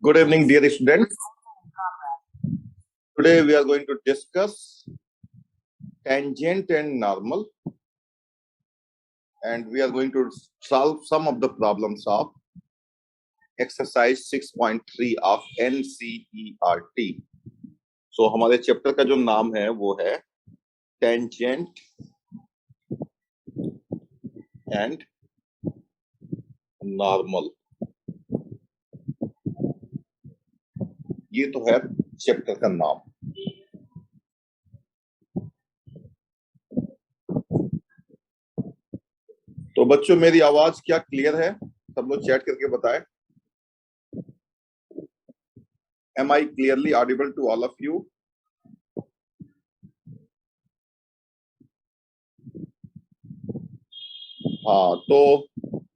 Good evening, dear students. Today we are going to discuss tangent and normal, and we are going to solve some of the problems of exercise 6.3 of NCERT. So हमारे chapter का जो नाम है वो है tangent and normal. ये तो है चैप्टर का नाम. तो बच्चों मेरी आवाज क्या क्लियर है? सब लोग चैट करके बताएं. Am I clearly audible to all of you? हाँ, तो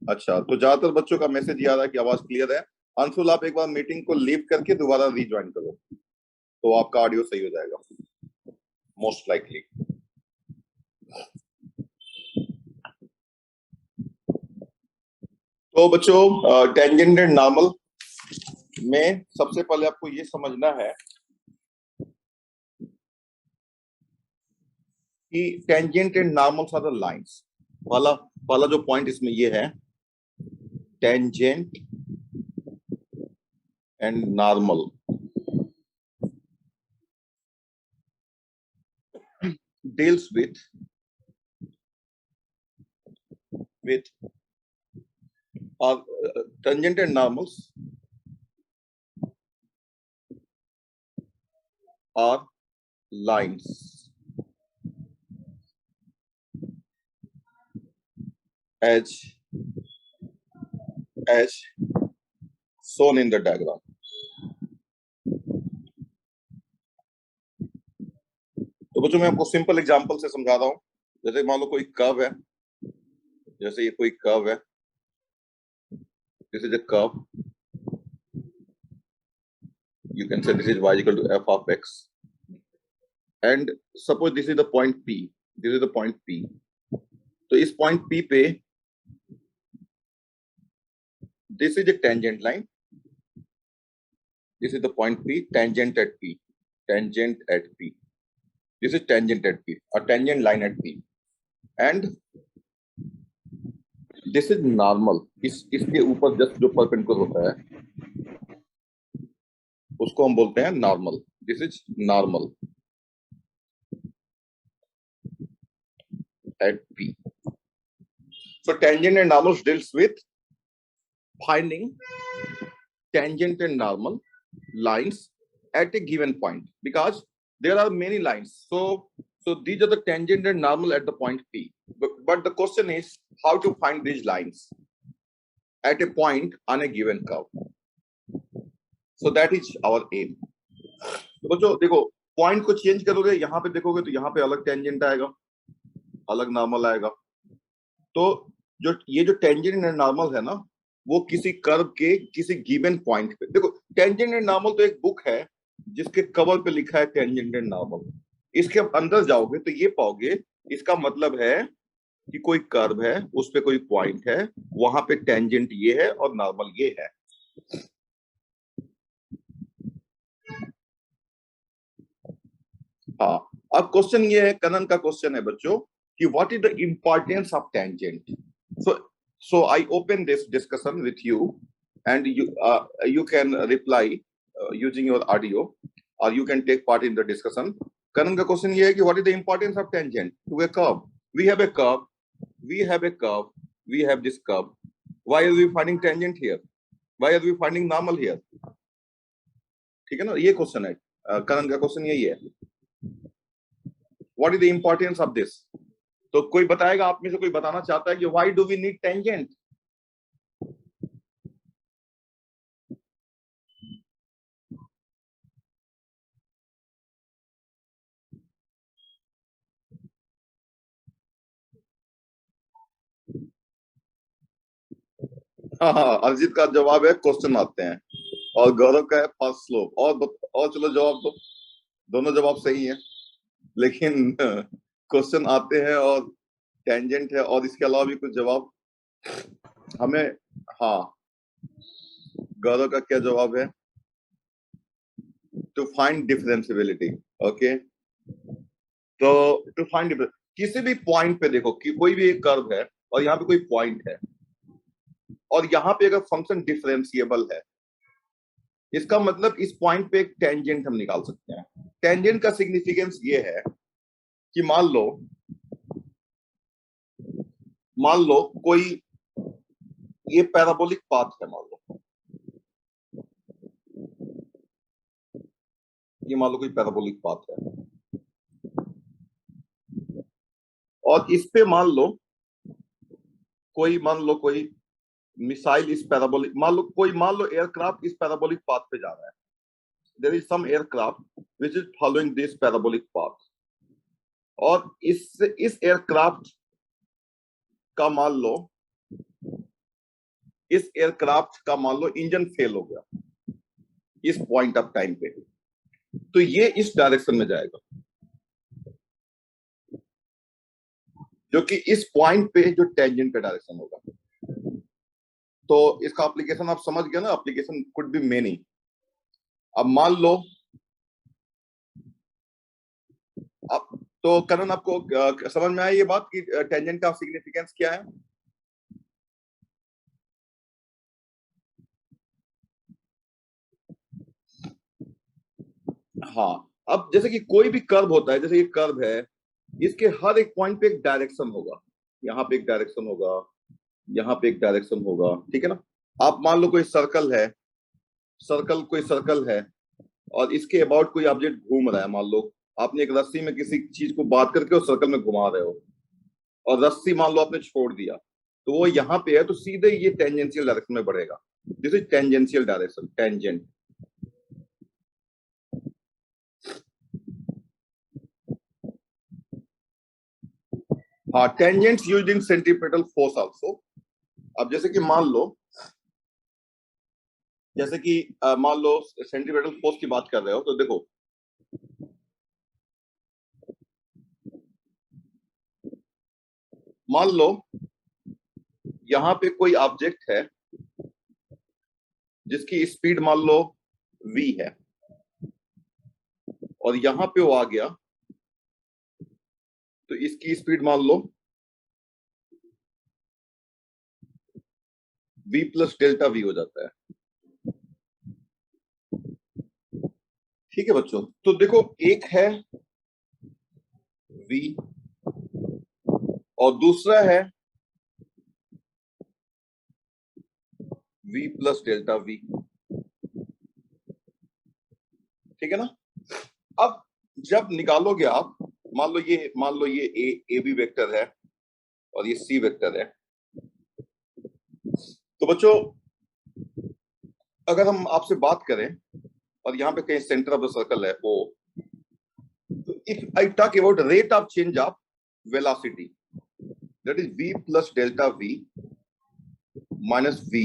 अच्छा, तो ज्यादातर बच्चों का मैसेज ये आ रहा है कि आवाज क्लियर है. अंशुल, आप एक बार मीटिंग को लीव करके दोबारा रीज्वाइन करो तो आपका ऑडियो सही हो जाएगा मोस्ट लाइकली. तो बच्चों टेंजेंट एंड नॉर्मल में सबसे पहले आपको ये समझना है कि tangent and normal are the lines. पहला जो पॉइंट इसमें ये है, tangent and normal deals with tangent and normals are lines as shown in the diagram. तो बच्चों मैं आपको सिंपल एग्जांपल से समझा रहा हूं. जैसे मान लो कोई कर्व है, जैसे ये कोई कर्व है, this is a curve, you can say this is y equal to f of x, and suppose this is the point P. This is the point P. तो इस point P पे this is a tangent line. This is the point P, tangent at P. Tangent at P. This is tangent at P, a tangent line at P. And this is normal. इसके ऊपर just जो perpendicular होता है उसको हम बोलते हैं normal. This is normal at P. So tangent and normal deals with finding tangent and normal lines at a given point, because there are many lines. So these are the tangent and normal at the point P. But the question is how to find these lines at a point on a given curve. So that is our aim. तो बच्चों देखो, point को change करोगे, यहाँ पे देखोगे तो यहाँ पे अलग टेंजेंट आएगा, अलग नॉर्मल आएगा. तो ये जो टेंजेंट एंड नॉर्मल है ना, वो किसी कर्व के किसी गिवन पॉइंट पे. देखो टेंजेंट एंड नॉर्मल तो एक बुक है जिसके कवर पे लिखा है टेंजेंट एंड नॉर्मल. इसके अंदर जाओगे तो ये पाओगे, इसका मतलब है कि कोई कर्व है, उस पे कोई पॉइंट है, वहां पे टेंजेंट ये है और नॉर्मल ये है. हाँ, अब क्वेश्चन ये है, कनन का क्वेश्चन है बच्चों कि what is the importance of tangent. So I open this discussion with you, and you can reply using your audio, or you can take part in the discussion. Karan ka question ye hai ki what is the importance of tangent to a curve? We have a curve, we have this curve. Why are we finding tangent here? Why are we finding normal here? ठीक है ना, ये question है. करण का question यही है, what is the importance of this? तो कोई बताएगा, आप में से कोई बताना चाहता है कि why do we need tangent? हाँ, अरिजीत का जवाब है क्वेश्चन आते हैं, और गौरव का है फर्स्ट स्लोप. और चलो जवाब दो. दोनों जवाब सही है, लेकिन क्वेश्चन आते हैं और टेंजेंट है, और इसके अलावा भी कुछ जवाब हमें. हाँ, गौरव का क्या जवाब है? To find differentiability. ओके, तो टू फाइंड किसी भी पॉइंट पे देखो कि कोई भी एक कर्व है और यहाँ पे कोई पॉइंट है और यहाँ पे अगर फंक्शन डिफरेंशिएबल है, इसका मतलब इस पॉइंट पे एक टेंजेंट हम निकाल सकते हैं। टेंजेंट का सिग्निफिकेंस ये है कि मान लो कोई ये पैराबोलिक पाथ है, मान लो कोई पैराबोलिक पाथ है और इस पे मान लो कोई मिसाइल इस पैराबोलिक, मान लो एयरक्राफ्ट इस पैराबोलिक पाथ पे जा रहा है। There is some aircraft which is following this parabolic path और इस एयरक्राफ्ट का मान लो इंजन फेल हो गया इस पॉइंट ऑफ टाइम पे, तो ये इस डायरेक्शन में जाएगा, जो कि इस पॉइंट पे जो टेंजेंट का डायरेक्शन होगा। तो इसका एप्लीकेशन आप समझ गए ना, एप्लीकेशन कुड बी मेनी। अब मान लो अब तो करण आपको समझ में आया ये बात कि टेंजेंट का सिग्निफिकेंस क्या है? हाँ, अब जैसे कि कोई भी कर्व होता है, जैसे ये कर्व है, इसके हर एक पॉइंट पे एक डायरेक्शन होगा, यहाँ पे एक डायरेक्शन होगा, यहाँ पे एक डायरेक्शन होगा, ठीक है ना। आप मान लो कोई सर्कल है और इसके अबाउट कोई ऑब्जेक्ट घूम रहा है। मान लो आपने एक रस्सी में किसी चीज को बांध करके उस सर्कल में घुमा रहे हो और रस्सी मान लो आपने छोड़ दिया, तो वो यहाँ पे है, तो सीधे ये टेंजेंशियल डायरेक्शन में बढ़ेगा। This is tangential direction, tangent. हाँ, tangents used in centripetal force also. अब जैसे कि मान लो सेंट्रीपेटल फोर्स की बात कर रहे हो, तो देखो मान लो यहाँ पे कोई ऑब्जेक्ट है जिसकी स्पीड मान लो v है और यहाँ पे वो आ गया, तो इसकी स्पीड मान लो v प्लस डेल्टा v हो जाता है। ठीक है बच्चों, तो देखो एक है v और दूसरा है v प्लस डेल्टा v, ठीक है ना। अब जब निकालोगे आप, मान लो ये ए बी वेक्टर है और ये सी वेक्टर है, तो बच्चों अगर हम आपसे बात करें और यहाँ पे कहीं सेंटर ऑफ द सर्कल है ओ, तो if I talk about rate of change of velocity, that is v plus delta v minus v,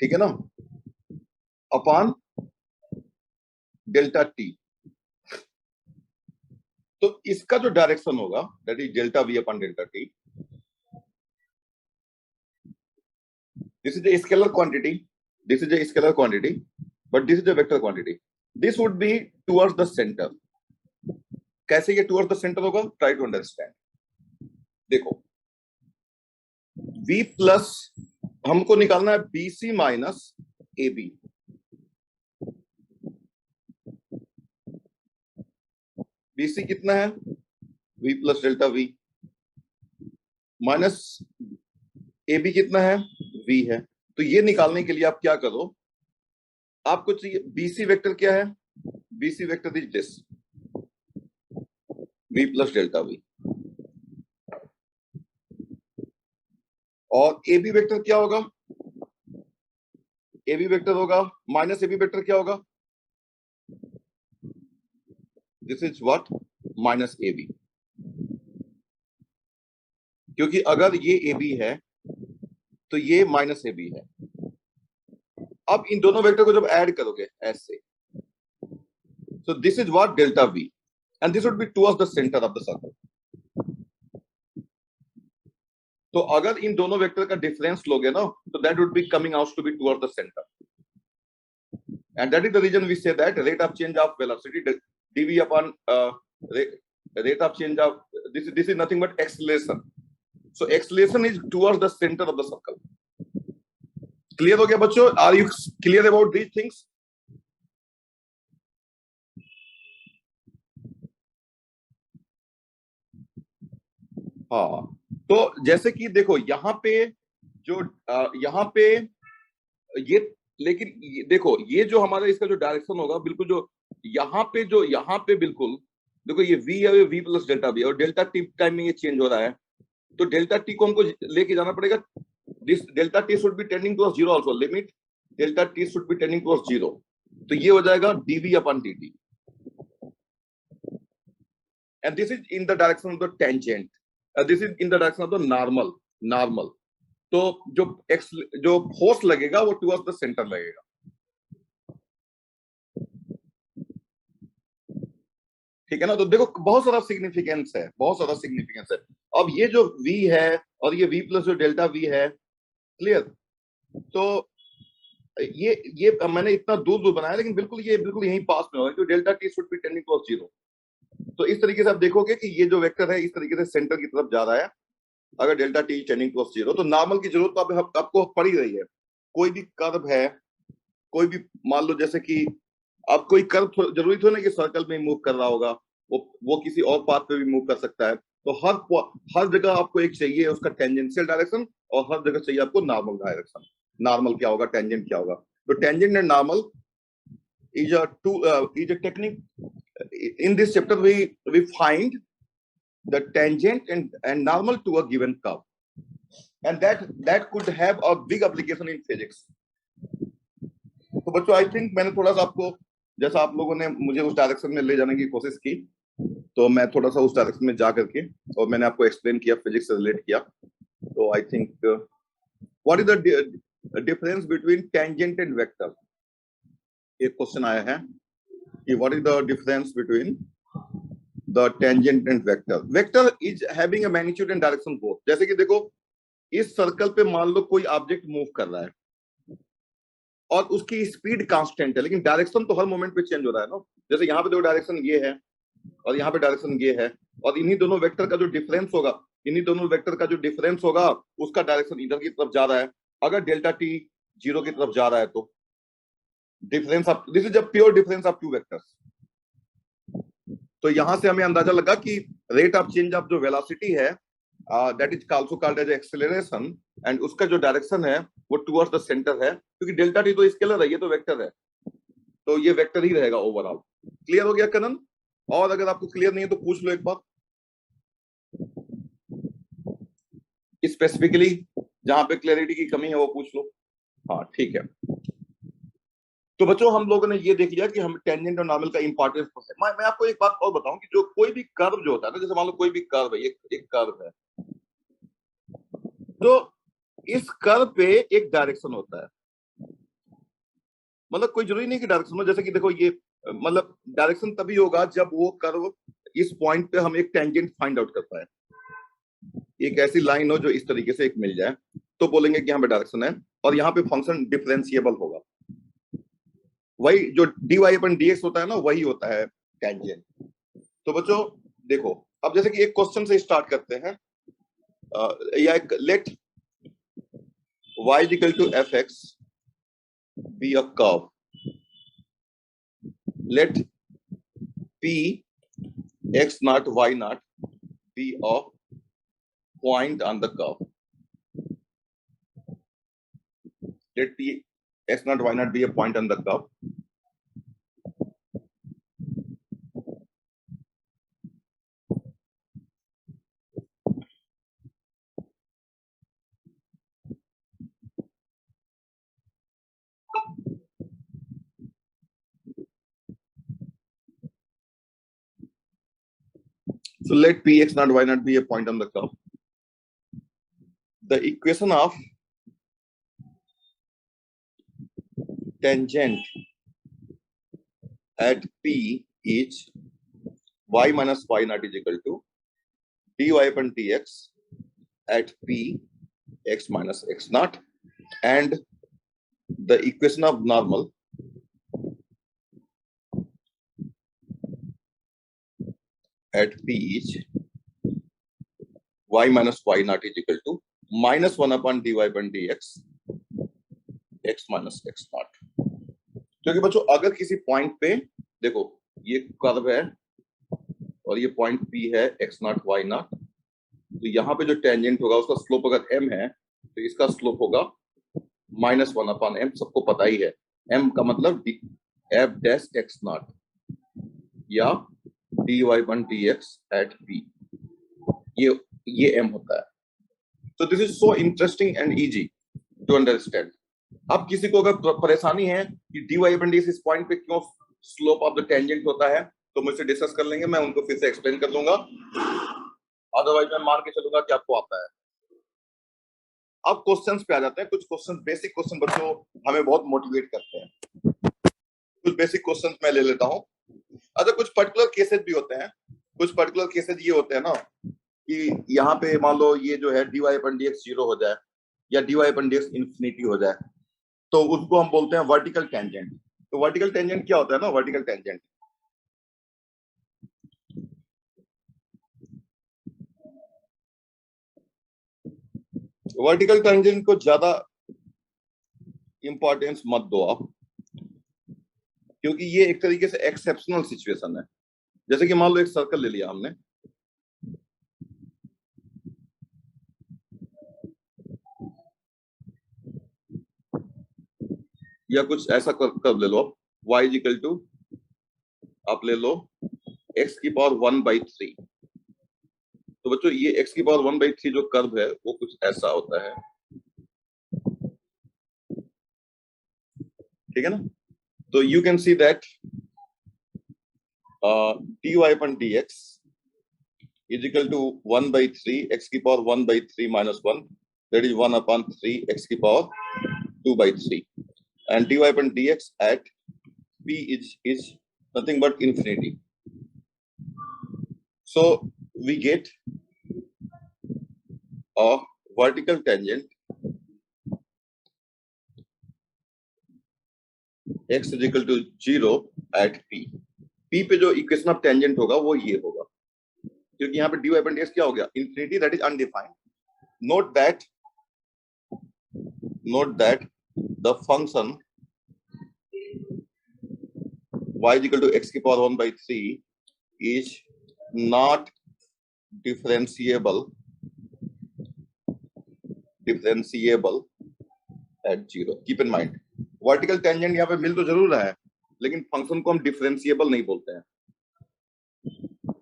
ठीक है ना, अपॉन डेल्टा t। तो इसका जो डायरेक्शन होगा that is delta v upon delta t। This is a scalar quantity, but this is a vector quantity. This would be towards the center. कैसे ये towards the center होगा? Try to understand. देखो v plus हमको निकालना है bc minus ab। bc कितना है? v plus delta v minus ab कितना है? v है। तो ये निकालने के लिए आप क्या करो, आपको चाहिए bc वेक्टर क्या है? bc vector is this v plus delta v, और ab वेक्टर क्या होगा? ab वेक्टर होगा माइनस ab वेक्टर क्या होगा? This is what? Minus ab, क्योंकि अगर ये ab है तो ये माइनस ab है। अब इन दोनों वेक्टर को जब ऐड करोगे ऐसे, so this is what delta v and this would be towards the center of the circle. तो अगर इन दोनों वेक्टर का डिफरेंस लोगे ना, तो that would be coming out to be towards the centre. and that is the reason we say that rate of change of velocity dv upon rate of change of this is nothing but acceleration. So acceleration is towards the center of the circle. Clear हो गया बच्चों? Are you clear about these things? हाँ, तो जैसे कि देखो यहाँ पे जो यहाँ पे ये, लेकिन ये, देखो ये जो हमारा इसका जो डायरेक्शन होगा बिल्कुल जो यहाँ पे बिल्कुल देखो ये v है, v प्लस डेल्टा v, और डेल्टा टी टाइम में ये चेंज हो रहा है, तो डेल्टा टी को हमको लेके जाना पड़ेगा. This delta T should be tending towards zero also. Limit delta T should be tending towards zero. तो ये हो जाएगा dv upon dt, and this is in the direction of the tangent, this is in the direction of the normal. तो जो force लगेगा वो towards the centre लगेगा. ठीक है ना? तो देखो बहुत सारा सिग्निफिकेंस है, बहुत सारा सिग्निफिकेंस है. अब ये जो v है और ये v प्लस जो डेल्टा v है, क्लियर? तो ये मैंने इतना दूर दूर बनाया, लेकिन बिल्कुल यहीं पास में होगा, तो delta T should be tending towards zero. तो इस तरीके से आप देखोगे कि ये जो वेक्टर है इस तरीके से सेंटर की तरफ जा रहा है. अगर delta T tending towards zero, तो नॉर्मल की जरूरत तो आपको पड़ ही रही है. कोई भी कर्व है, कोई भी मान लो जैसे कि अब कोई कर्व जरूरी थोड़ा ना कि सर्कल में मूव कर रहा होगा, वो किसी और पाथ पे भी मूव कर सकता है. तो हर जगह आपको एक चाहिए उसका टेंजेंशियल डायरेक्शन, और हर जगह चाहिए आपको नॉर्मल डायरेक्शन. नॉर्मल क्या होगा, टेंजेंट क्या होगा? तो tangent and normal is a technique. In this chapter we find the tangent and normal to a given curve, and that could have a big application in physics. तो बच्चों I think मैंने थोड़ा सा आपको, जैसा आप लोगों ने मुझे उस डायरेक्शन में ले जाने की कोशिश की, तो मैं थोड़ा सा उस डायरेक्शन में जा करके और मैंने आपको एक्सप्लेन किया, फिजिक्स से रिलेट किया. तो I think what is the difference between tangent and vector. एक क्वेश्चन आया है कि what is the difference between the tangent and vector. Vector is having a magnitude and direction both. जैसे कि देखो इस सर्कल पे मान लो कोई ऑब्जेक्ट मूव कर रहा है और उसकी स्पीड कांस्टेंट है, लेकिन डायरेक्शन तो हर मोमेंट पे चेंज हो रहा है ना. जैसे यहाँ पे देखो डायरेक्शन ये है और यहाँ पे डायरेक्शन ये है, और इन्हीं दोनों वेक्टर का जो डिफरेंस होगा उसका डायरेक्शन इधर की तरफ जा रहा है. अगर डेल्टा टी जीरो की तरफ जा रहा है तो difference of this is a pure difference of two vectors. तो यहां से हमें अंदाजा लगा कि रेट ऑफ चेंज ऑफ जो वेलोसिटी है that is also called as acceleration, and उसका जो डायरेक्शन है वो टुवर्ड्स द सेंटर है, क्योंकि डेल्टा टी तो स्केलर है, ये तो वेक्टर है, तो ये वेक्टर ही रहेगा ओवरऑल. क्लियर हो गया कनन? और अगर आपको क्लियर नहीं है तो पूछ लो एक बार स्पेसिफिकली, जहां पे क्लैरिटी की कमी है वो पूछ लो. हाँ ठीक है. तो बच्चों हम लोगों ने ये देख लिया कि हम टेंजेंट और नॉर्मल का इंपॉर्टेंस है. मैं आपको एक बात और बताऊं कि जो कोई भी कर्व जो होता है ना, जैसे मान लो कोई भी कर्व है, एक कर्व है, तो इस कर्व पे एक डायरेक्शन होता है. मतलब कोई जरूरी नहीं कि डायरेक्शन हो, जैसे कि देखो ये मतलब डायरेक्शन तभी होगा जब वो कर्व इस पॉइंट पे हम एक टेंजेंट फाइंड आउट कर पाए, एक ऐसी लाइन हो जो इस तरीके से एक मिल जाए, तो बोलेंगे कि यहाँ पे डायरेक्शन है, और यहाँ पे फंक्शन डिफरेंशिएबल होगा. वही जो dy अपन dx होता है ना, वही होता है टेंजेंट. तो बच्चों देखो अब जैसे कि एक क्वेश्चन से स्टार्ट करते हैं, या एक late y is equal to fx be a curve. Let p x naught y naught be a point on the curve. Let p x naught y naught be a point on the curve. So let p x naught y naught be a point on the curve. The equation of tangent at p is y minus y naught is equal to dy upon dx at p x minus x naught, and the equation of normal at P is y minus y naught is equal to minus 1 upon dy by dx x minus x naught। क्योंकि बच्चों अगर किसी point पे देखो ये curve है और ये पॉइंट P है x नॉट y नॉट, तो यहाँ पे जो टेंजेंट होगा उसका स्लोप अगर m है तो इसका स्लोप होगा माइनस 1 अपॉन m। सबको पता ही है m का मतलब f डैश x नॉट या dy one dx at p, ये m होता है। तो this is so interesting and easy to understand. अब किसी को अगर परेशानी है कि dy वन dx इस पॉइंट पे क्यों स्लोप ऑफ द टेंजेंट होता है तो मुझसे डिस्कस कर लेंगे, मैं उनको फिर से एक्सप्लेन कर दूंगा, अदरवाइज मैं मान के चलूंगा कि आपको आता है। अब क्वेश्चंस पे आ जाते हैं। कुछ क्वेश्चन बेसिक क्वेश्चन बच्चों हमें बहुत मोटिवेट करते हैं। कुछ बेसिक क्वेश्चंस मैं ले लेता हूं। अच्छा कुछ पर्टिकुलर केसेस भी होते हैं। कुछ पर्टिकुलर केसेस ये होते हैं ना कि यहाँ पे मान लो ये जो है dy अपन dx 0 हो जाए या dy अपन dx इंफिनिटी हो जाए तो उसको हम बोलते हैं वर्टिकल टेंजेंट। तो वर्टिकल टेंजेंट क्या होता है ना, वर्टिकल टेंजेंट वर्टिकल टेंजेंट को ज्यादा इंपॉर्टेंस मत दो आप, क्योंकि ये एक तरीके से एक्सेप्शनल सिचुएशन है। जैसे कि मान लो एक सर्कल ले लिया हमने, या कुछ ऐसा कर ले लो आप, y इक्वल टू आप ले लो x की पावर 1/3। तो बच्चों ये x की पावर 1/3 जो कर्व है वो कुछ ऐसा होता है, ठीक है ना। तो you can see that dy upon dx is equal to 1/3 x की power 1/3 minus 1, that is 1 upon 3 x की power 2/3, and dy upon dx at p is nothing but infinity. So we get a vertical tangent x is equal to 0 at p। p पे जो equation of tangent होगा वो ये होगा, क्योंकि यहाँ पे dy upon dx क्या हो गया, infinity, that is undefined. Note that the function y is equal to x की power 1/3 is not differentiable at 0. Keep in mind, vertical tangent यहाँ पे मिल तो जरूर रहा है लेकिन फंक्शन को हम डिफरेंशिएबल नहीं बोलते हैं,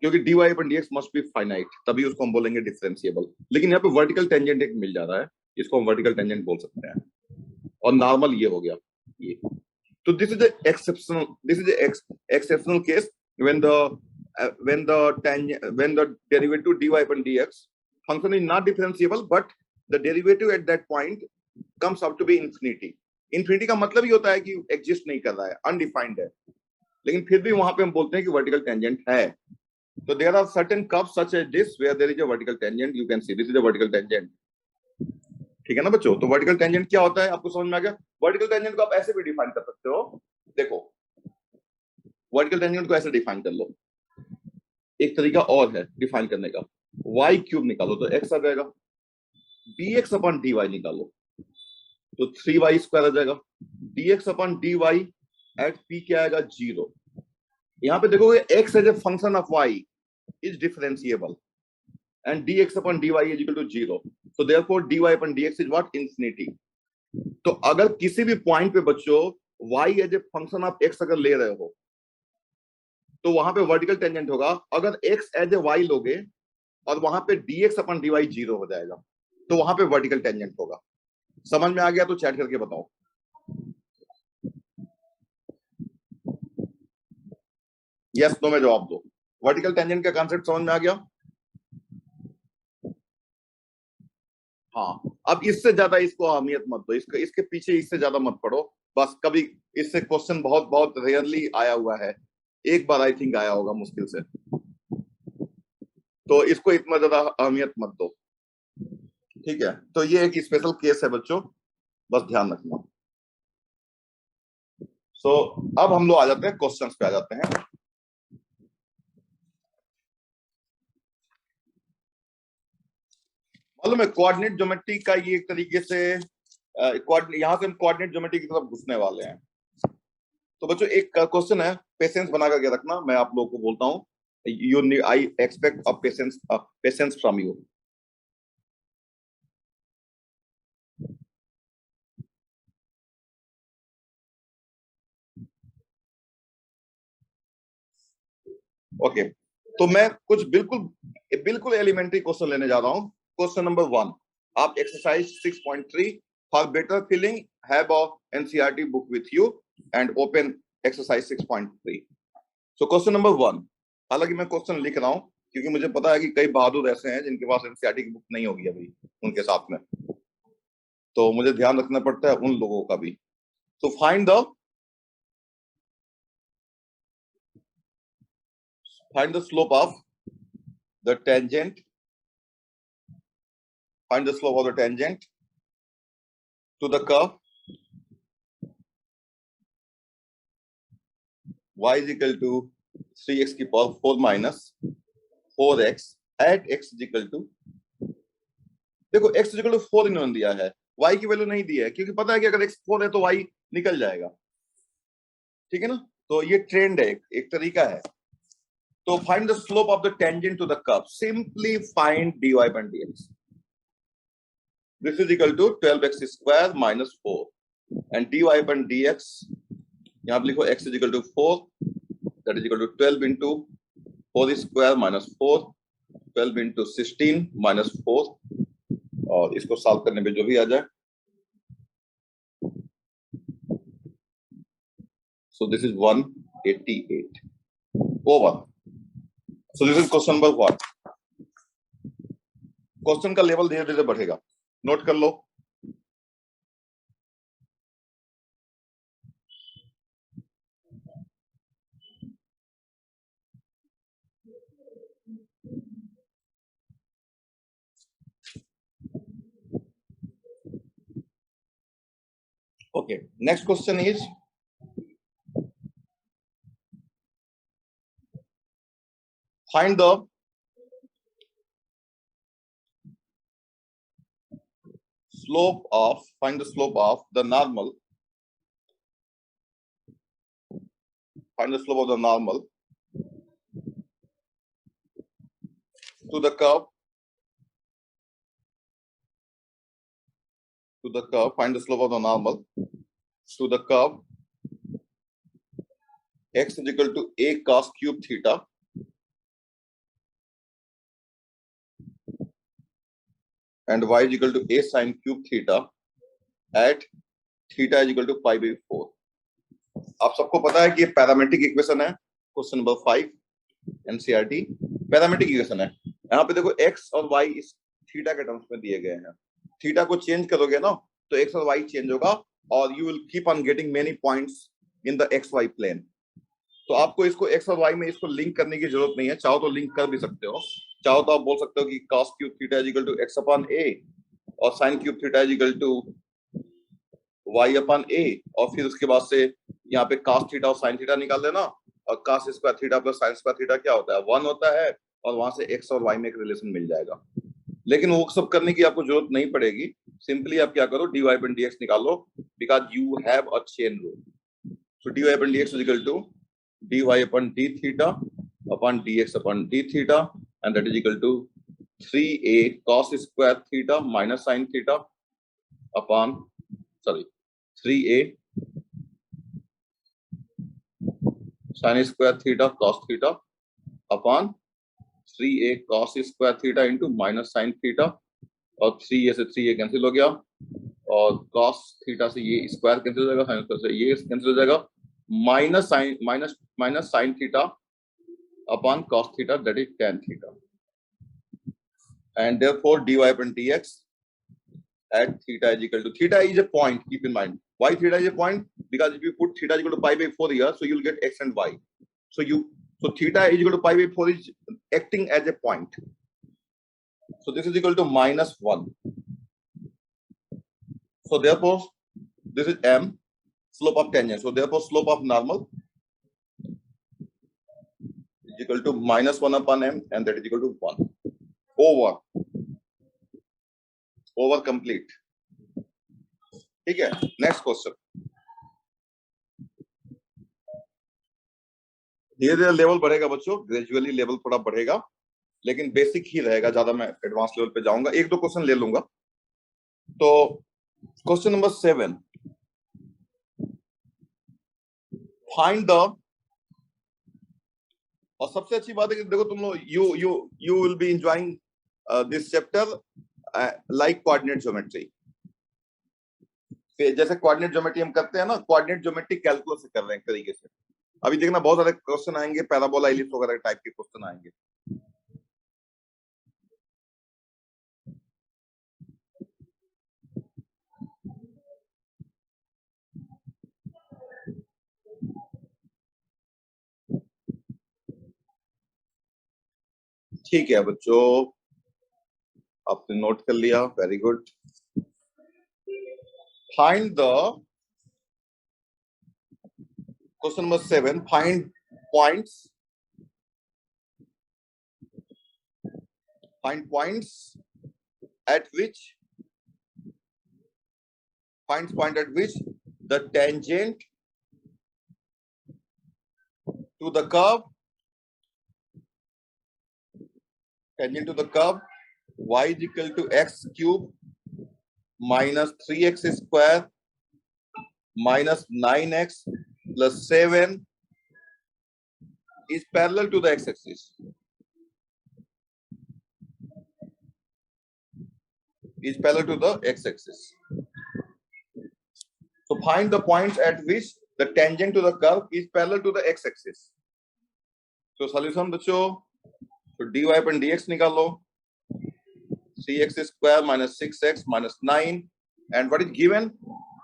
क्योंकि dy upon dx must be finite, तभी उसको हम बोलेंगे डिफरेंशिएबल। लेकिन यहाँ पे वर्टिकल टेंजेंट एक मिल जा रहा है, इसको हम वर्टिकल टेंजेंट बोल सकते हैं। और नॉर्मल ये हो गया ये। तो this is exceptional case when the derivative dy upon dx function is not differentiable, but the derivative at that point comes out to be infinity. infinity का मतलब ही होता है कि एग्जिस्ट नहीं कर रहा है, अनडिफाइंड है, लेकिन फिर भी वहां पे हम बोलते हैं कि वर्टिकल टेंजेंट है। तो there are certain curves such as this where there is a vertical tangent, you can see this is a vertical tangent, ठीक है ना बच्चों। तो वर्टिकल टेंजेंट क्या होता है आपको समझ में आ गया। वर्टिकल टेंजेंट को आप ऐसे भी डिफाइन कर सकते हो, देखो वर्टिकल टेंजेंट को ऐसे डिफाइन कर लो, एक तरीका और है डिफाइन करने का, y क्यूब निकालो तो x आ जाएगा, dx अपॉन dy निकालो तो 3y स्क्वायर आ जाएगा, dx upon dy at p क्या आएगा 0। यहाँ पे देखोगे x as a function of y is differentiable and dx upon dy is equal to 0, so therefore dy upon dx is what, infinity। तो अगर किसी भी पॉइंट पे बच्चों y as a function of x अगर ले रहे हो तो वहां पे वर्टिकल टेंजेंट होगा। अगर x एज ए y लोगे और वहां पे dx अपन dy 0 हो जाएगा तो वहां पे वर्टिकल टेंजेंट होगा। समझ में आ गया तो चैट करके बताओ। यस नो में जवाब दो। वर्टिकल टेंजेंट का कॉन्सेप्ट समझ में आ गया। हाँ, अब इससे ज्यादा इसको अहमियत मत दो, इसके पीछे इससे ज्यादा मत पढ़ो। बस कभी इससे क्वेश्चन बहुत बहुत रेयरली आया हुआ है, एक बार आई थिंक आया होगा मुश्किल से, तो इसको इतना ज्यादा अहमियत मत दो, ठीक है। तो ये एक स्पेशल केस है बच्चों, बस ध्यान रखना। सो अब हम लोग आ जाते हैं क्वेश्चंस पे आ जाते हैं। मालूम है कोऑर्डिनेट ज्योमेट्री का ये एक तरीके से यहाँ से हम कोऑर्डिनेट ज्योमेट्री की तरफ घुसने वाले हैं। तो बच्चों एक क्वेश्चन है, पेशेंस बना करके रखना, मैं आप लोगों को बोलता हूँ, you I expect a patience from you. Okay, तो मैं कुछ बिल्कुल बिल्कुल एलिमेंट्री क्वेश्चन लेने जा रहा हूँ। क्वेश्चन नंबर 1, आप exercise 6.3 for better feeling have a NCERT book with you and open exercise 6.3। So question number 1, हालांकि मैं क्वेश्चन लिख रहा हूँ क्योंकि मुझे पता है कि कई बहादुर ऐसे हैं जिनके पास एनसीईआरटी की बुक नहीं होगी अभी उनके साथ में, तो मुझे ध्यान रखना पड़ता है उन लोगों का भी। तो find the slope of the tangent, find the slope of the tangent to the curve y is equal to 3x की power 4 minus 4x at x is equal to, देखो x is equal to 4 इन्होंने दिया है, y की value नहीं दी है क्योंकि पता है कि अगर x 4 है तो y निकल जाएगा, ठीक है ना। तो ये ट्रेंड है, एक तरीका है। तो find the slope of the tangent to the curve, simply find dy by dx, this is equal to 12x square minus 4 and dy by dx, यहाँ पे लिखो x is equal to 4, that is equal to 12 into 4 square minus 4, 12 into 16 minus 4, और इसको solve करने पे जो भी आ जाए, so this is 188 over. So this is question number 1. Question का लेवल धीरे धीरे बढ़ेगा, नोट कर लो। Okay, next question is find the slope of the normal, find the slope of the normal to the curve, find the slope of the normal to the curve x is equal to a cos cube theta and y is equal to a sin cube theta at theta is equal to pi by 4। आप सबको पता है कि ये parametric equation है, question number 5 NCERT parametric equation है। यहाँ पे देखो x और y इस थीटा के टर्म्स में दिए गए हैं, थीटा को चेंज करोगे ना तो x और y चेंज होगा और you will keep on getting many points in the X Y plane. तो आपको इसको x और y में इसको लिंक करने की जरूरत नहीं है, चाहो तो लिंक कर भी सकते हो, चाहो तो आप बोल सकते हो कि cos cube theta is equal to x upon a और sin cube theta is equal to y upon a, और फिर उसके बाद से यहाँ पे cos थीटा और sin थीटा निकाल देना, और cos square theta plus sin square theta क्या होता है 1 होता है, और वहां से x और y में एक रिलेशन मिल जाएगा। लेकिन वो सब करने की आपको जरूरत नहीं पड़ेगी, सिंपली आप क्या करो dy by dx निकालो, because you have a chain rule. So dy by dx is equal to dy upon d theta upon dx upon d theta and that is equal to 3a cos square theta minus sin theta upon 3a sin square theta cos theta upon 3a cos square theta into minus sin theta, और 3a से 3a cancel हो गया और cos theta से ये square cancel हो जाएगा, sin square से ये कैंसिल हो जाएगा, minus sin theta upon cos theta that is tan theta, and therefore dy upon dx at theta is equal to, theta is a point, keep in mind why theta is a point, because if you put theta is equal to pi by 4 here, so you will get x and y, so theta is equal to pi by 4 is acting as a point, so this is equal to -1, so therefore this is m, slope of tangent, so therefore slope of normal is equal to -1 upon m and that is equal to 1 over over complete. ठीक है, next question. धीरे धीरे level बढ़ेगा बच्चों, gradually level थोड़ा बढ़ेगा, लेकिन basic ही रहेगा, ज्यादा मैं एडवांस लेवल पे जाऊंगा, एक दो क्वेश्चन ले लूंगा। तो क्वेश्चन नंबर 7, फाइंड द, और सबसे अच्छी बात है कि देखो तुम लोग you will be enjoying this chapter like coordinate geometry. जैसे कोऑर्डिनेट ज्योमेट्री हम करते हैं ना, कोऑर्डिनेट ज्योमेट्री कैलकुलस से कर रहे हैं एक तरीके से। अभी देखना बहुत सारे क्वेश्चन आएंगे, पैराबोला, एलिप्स वगैरह टाइप के क्वेश्चन आएंगे। ठीक है बच्चों, आपने नोट कर लिया, very good. Find the, question number 7, find points, find points at which the tangent to the curve y is equal to x cube minus 3x square minus 9x plus 7 is parallel to the x-axis. Is parallel to the x-axis. So find the points at which the tangent to the curve is parallel to the x-axis. So solution बच्चों, तो dy पर dx निकालो, 3x square minus 6x minus 9, and what is given,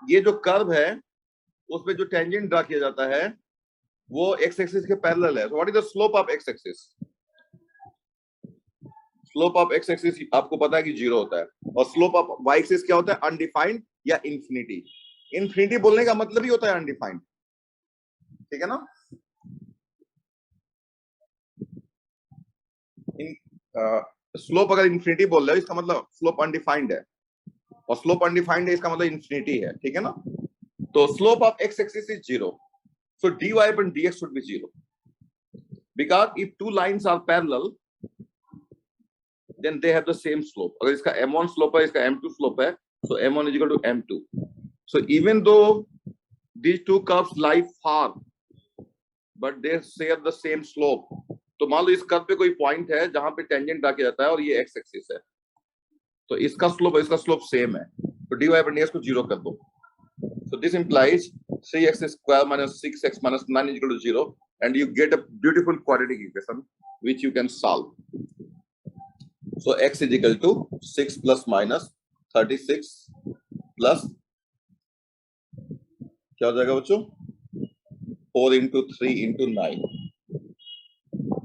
ये जो curve है उसमें जो tangent draw किया जाता है वो x-axis के पैरेलल है। So what is the slope of x-axis? Slope of x axis आपको पता है कि 0 होता है, और स्लोप ऑफ वाई एक्सिस क्या होता है, अनडिफाइंड या इंफिनिटी। इंफिनिटी बोलने का मतलब ही होता है अनडिफाइंड, ठीक है ना। स्लोप अगर इंफिनिटी बोल रहे हो इसका मतलब स्लोप अनडिफाइंड है, और स्लोप अनडिफाइंड है इसका मतलब इंफिनिटी है, ठीक है ना। तो slope of x axis is 0, so dy upon dx should be 0, because if two lines are parallel then they have the same slope. अगर इसका m1 slope है, इसका m2 slope है, so m1 is equal to m2. So even though these two curves lie far, but they share the same slope. तो मान लो इस curve पे कोई पॉइंट है जहां पे टेंजेंट ड्रा किया जाता है और ये एक्स एक्सिस है, तो इसका स्लोप और इसका स्लोप सेम है, तो dy by dx को 0 कर दो। So this implies 3x square minus 6x minus 9 is equal to 0, and you get a beautiful quadratic equation which you can solve. So x is equal to 6 plus minus 36 plus क्या हो जाएगा बच्चों, 4 into 3 into 9,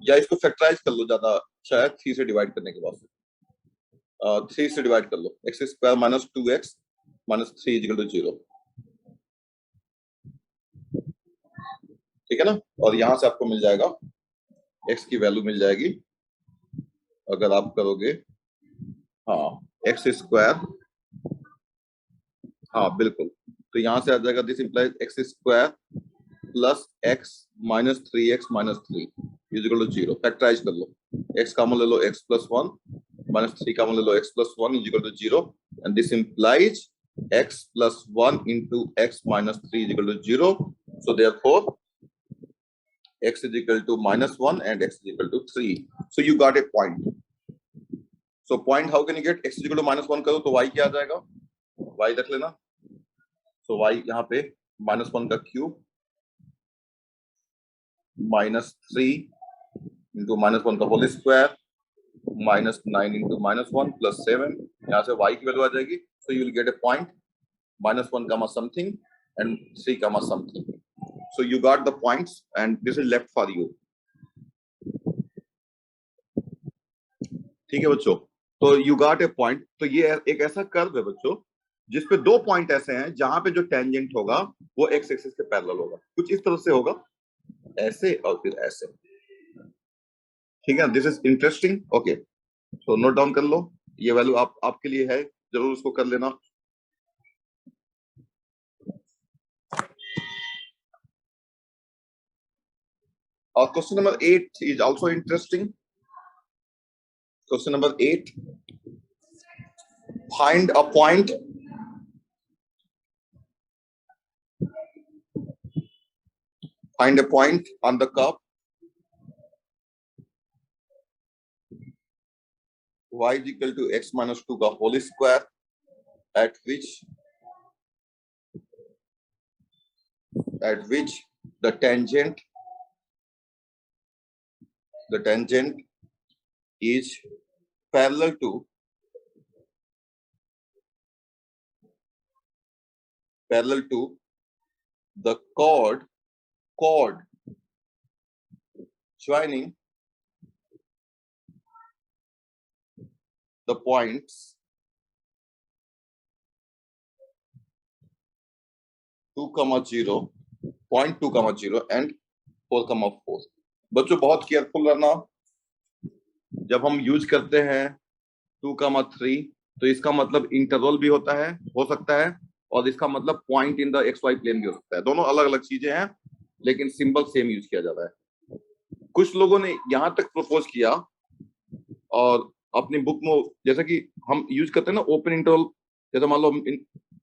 या इसको factorise कर लो, ज्यादा अच्छा है 3 से डिवाइड करने के बाद, 3 से डिवाइड कर लो, x square minus 2x minus 3 is equal to 0, ठीक है ना। और यहां से आपको मिल जाएगा x की वैल्यू मिल जाएगी, अगर आप करोगे, हाँ एक्स स्क्वायर, हाँ बिल्कुल, तो यहां से आ जाएगा this implies x square plus x minus 3x minus 3 is equal to 0। Factorise कर लो, x का मान ले लो x प्लस 1 माइनस 3 का मान ले लो x plus 1 is equal to 0, and this implies x plus 1 into x minus 3 is equal to 0. So therefore x is equal to minus 1 and x is equal to 3. So you got a point. So point how can you get, x is equal to minus 1 करो तो y क्या आ जाएगा, y रख लेना, so y यहाँ पे minus 1 का cube minus 3 into minus 1 का whole square minus 9 into minus 1 plus 7, यहाँ से y की वैल्यू आ जाएगी, so you will get a point minus 1 comma something and 3 comma something. So you got the points and this is left for you. ठीक है बच्चों, तो you got a point. तो ये एक ऐसा कर्व है बच्चों जिसपे दो पॉइंट ऐसे हैं जहां पे जो टेंजेंट होगा वो एक्स एक्सिस के पैरेलल होगा, कुछ इस तरह से होगा, ऐसे और फिर ऐसे, ठीक है। This is interesting, okay, so note down कर लो, ये वैल्यू आपके लिए है जरूर उसको कर लेना। और question number 8 is also interesting. Question number 8, find a point on the curve y is equal to x minus 2 का whole square at which the tangent is parallel to the chord joining the points 2,0, point 2,0 and 4,4। बच्चों बहुत careful रहना, जब हम use करते हैं 2,3 तो इसका मतलब इंटरवल भी होता है, हो सकता है, और इसका मतलब point in the X Y plane भी हो सकता है। दोनों अलग अलग चीजें हैं, लेकिन सिंबल सेम यूज किया जाता है। कुछ लोगों ने यहां तक प्रपोज किया और अपनी बुक में, जैसा कि हम यूज करते हैं ना ओपन इंटरवल, जैसे मान लो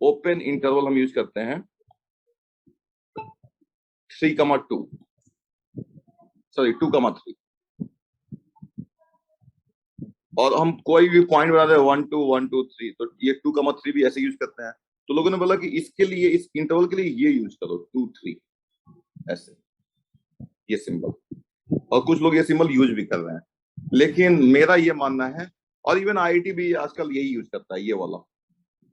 ओपन इंटरवल हम यूज करते हैं 3,2 सॉरी 2,3, और हम कोई भी पॉइंट बनाते हैं 1 2 1 2 3, तो ये 2,3 भी ऐसे यूज करते हैं। तो लोगों ने बोला कि इसके लिए, इस इंटरवल के लिए ये यूज करो 2 3 ऐसे, ये सिंबल। और कुछ लोग ये सिंबल यूज भी कर रहे हैं, लेकिन मेरा ये मानना है, और इवन आईआईटी भी आजकल यही यूज करता है ये वाला,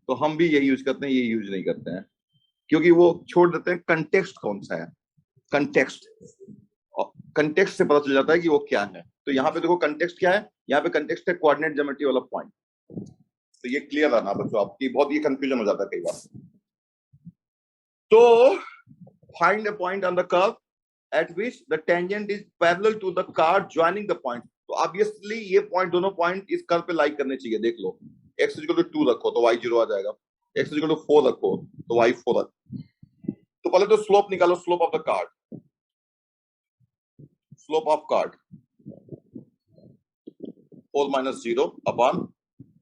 तो हम भी यही यूज करते हैं, ये यूज नहीं करते हैं, क्योंकि वो छोड़ देते हैं कंटेक्स्ट कौन सा है। कंटेक्स्ट से पता चल जाता है कि वो क्या है। तो यहाँ पे देखो कंटेक्स्ट क्या है, यहाँ पे कंटेक्स्ट है कोऑर्डिनेट ज्योमेट्री वाला पॉइंट। तो ये क्लियर है ना बच्चों, आपकी बहुत ये कंफ्यूजन हो जाता है कई बार। तो find a point on the curve at which the tangent is parallel to the chord joining the point। तो ऑब्वियसली ये पॉइंट, दोनों पॉइंट इस कर्व पे लाइक करने चाहिए। देख लो, x = 2 रखो तो y 0 आ जाएगा, x = 4 रखो तो y 4 तो पहले तो स्लोप निकालो, slope of the card, slope of card 4 - 0 upon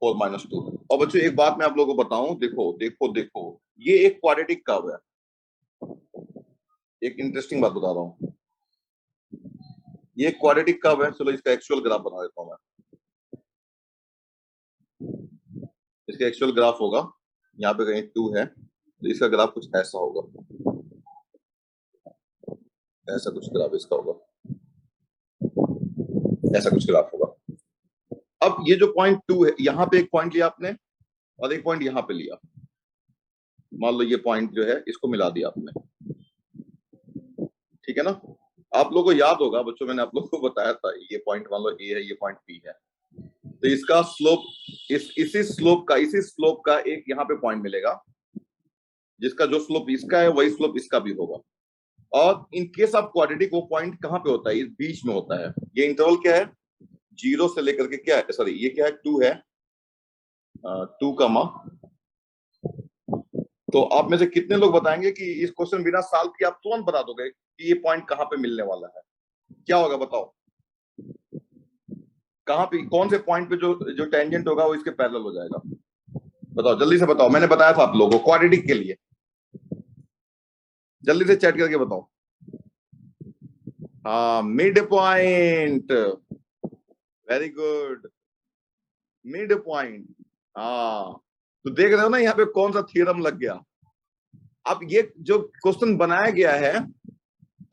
4 - 2। और बच्चों एक बात मैं आप लोगों को बताऊं, देखो ये एक क्वाड्रेटिक कर्व है। एक इंटरेस्टिंग बात बता रहा हूं, ये क्वाड्रेटिक कर्व है। चलो इसका एक्चुअल ग्राफ बना देता हूं मैं। इसका एक्चुअल ग्राफ होगा, यहाँ पे कहीं 2 है, तो इसका ग्राफ कुछ ऐसा होगा, ऐसा कुछ ग्राफ इसका होगा, ऐसा कुछ ग्राफ होगा। अब ये जो पॉइंट 2 है, यहाँ पे एक पॉइंट लिया आपने और एक पॉइंट यहाँ पे लिया, मान लो ये पॉइंट जो है इसको मिला दिया आपने, ठीक है ना। आप लोगों को याद होगा बच्चों, मैंने आप लोगों को बताया था, ये पॉइंट मान लो ए है, ये पॉइंट बी है, तो इसका स्लोप इसी स्लोप का एक यहाँ पे पॉइंट मिलेगा, जिसका जो स्लोप इसका है वही स्लोप इसका भी होगा। और इन केस ऑफ क्वाड्रेटिक वो पॉइंट कहाँ पे होता है, इस बीच में होता है। ये इंटरवल क्या है, 0 से लेकर के क्या है, सॉरी ये क्या है, 2 है, 2, तो आप में से कितने लोग बताएंगे कि इस क्वेश्चन बिना सॉल्व किए आप तुरंत बता दोगे कि ये पॉइंट कहाँ पे मिलने वाला है? क्या होगा बताओ, कहाँ पे, कौन से पॉइंट पे जो टेंजेंट होगा वो इसके पैरेलल हो जाएगा? बताओ जल्दी से बताओ, मैंने बताया था आप लोगों को क्वाड्रेटिक के लिए, जल्दी से चैट करके बताओ। हाँ, mid point, very good, mid point. हाँ, तो देख रहे हो ना यहाँ पे कौन सा थ्योरम लग गया। अब ये जो क्वेश्चन बनाया गया है,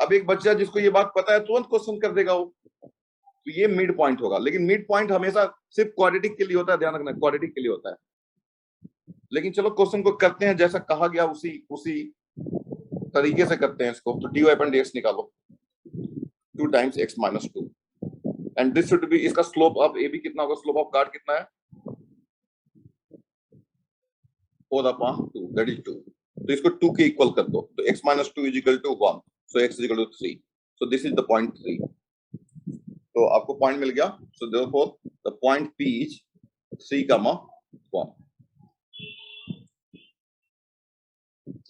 अब एक बच्चा जिसको ये बात पता है तुरंत क्वेश्चन कर देगा वो, तो ये मिड पॉइंट होगा। लेकिन मिड पॉइंट हमेशा सिर्फ क्वाड्रेटिक के लिए होता है, ध्यान रखना, क्वाड्रेटिक के लिए होता है। लेकिन चलो क्वेश्चन को करते हैं जैसा कहा गया उसी तरीके से करते हैं इसको। तो dy/dx निकालो, 2 × x - 2 and this should be, इसका स्लोप अब ए बी कितना होगा, स्लोप ऑफ कार्ड कितना है, 4/2 दैट इज 2। तो इसको 2 के इक्वल कर दो, तो x - 2 = 1, so x = 3, so this is the point 3। तो आपको पॉइंट मिल गया, so therefore the point P is 3, 1।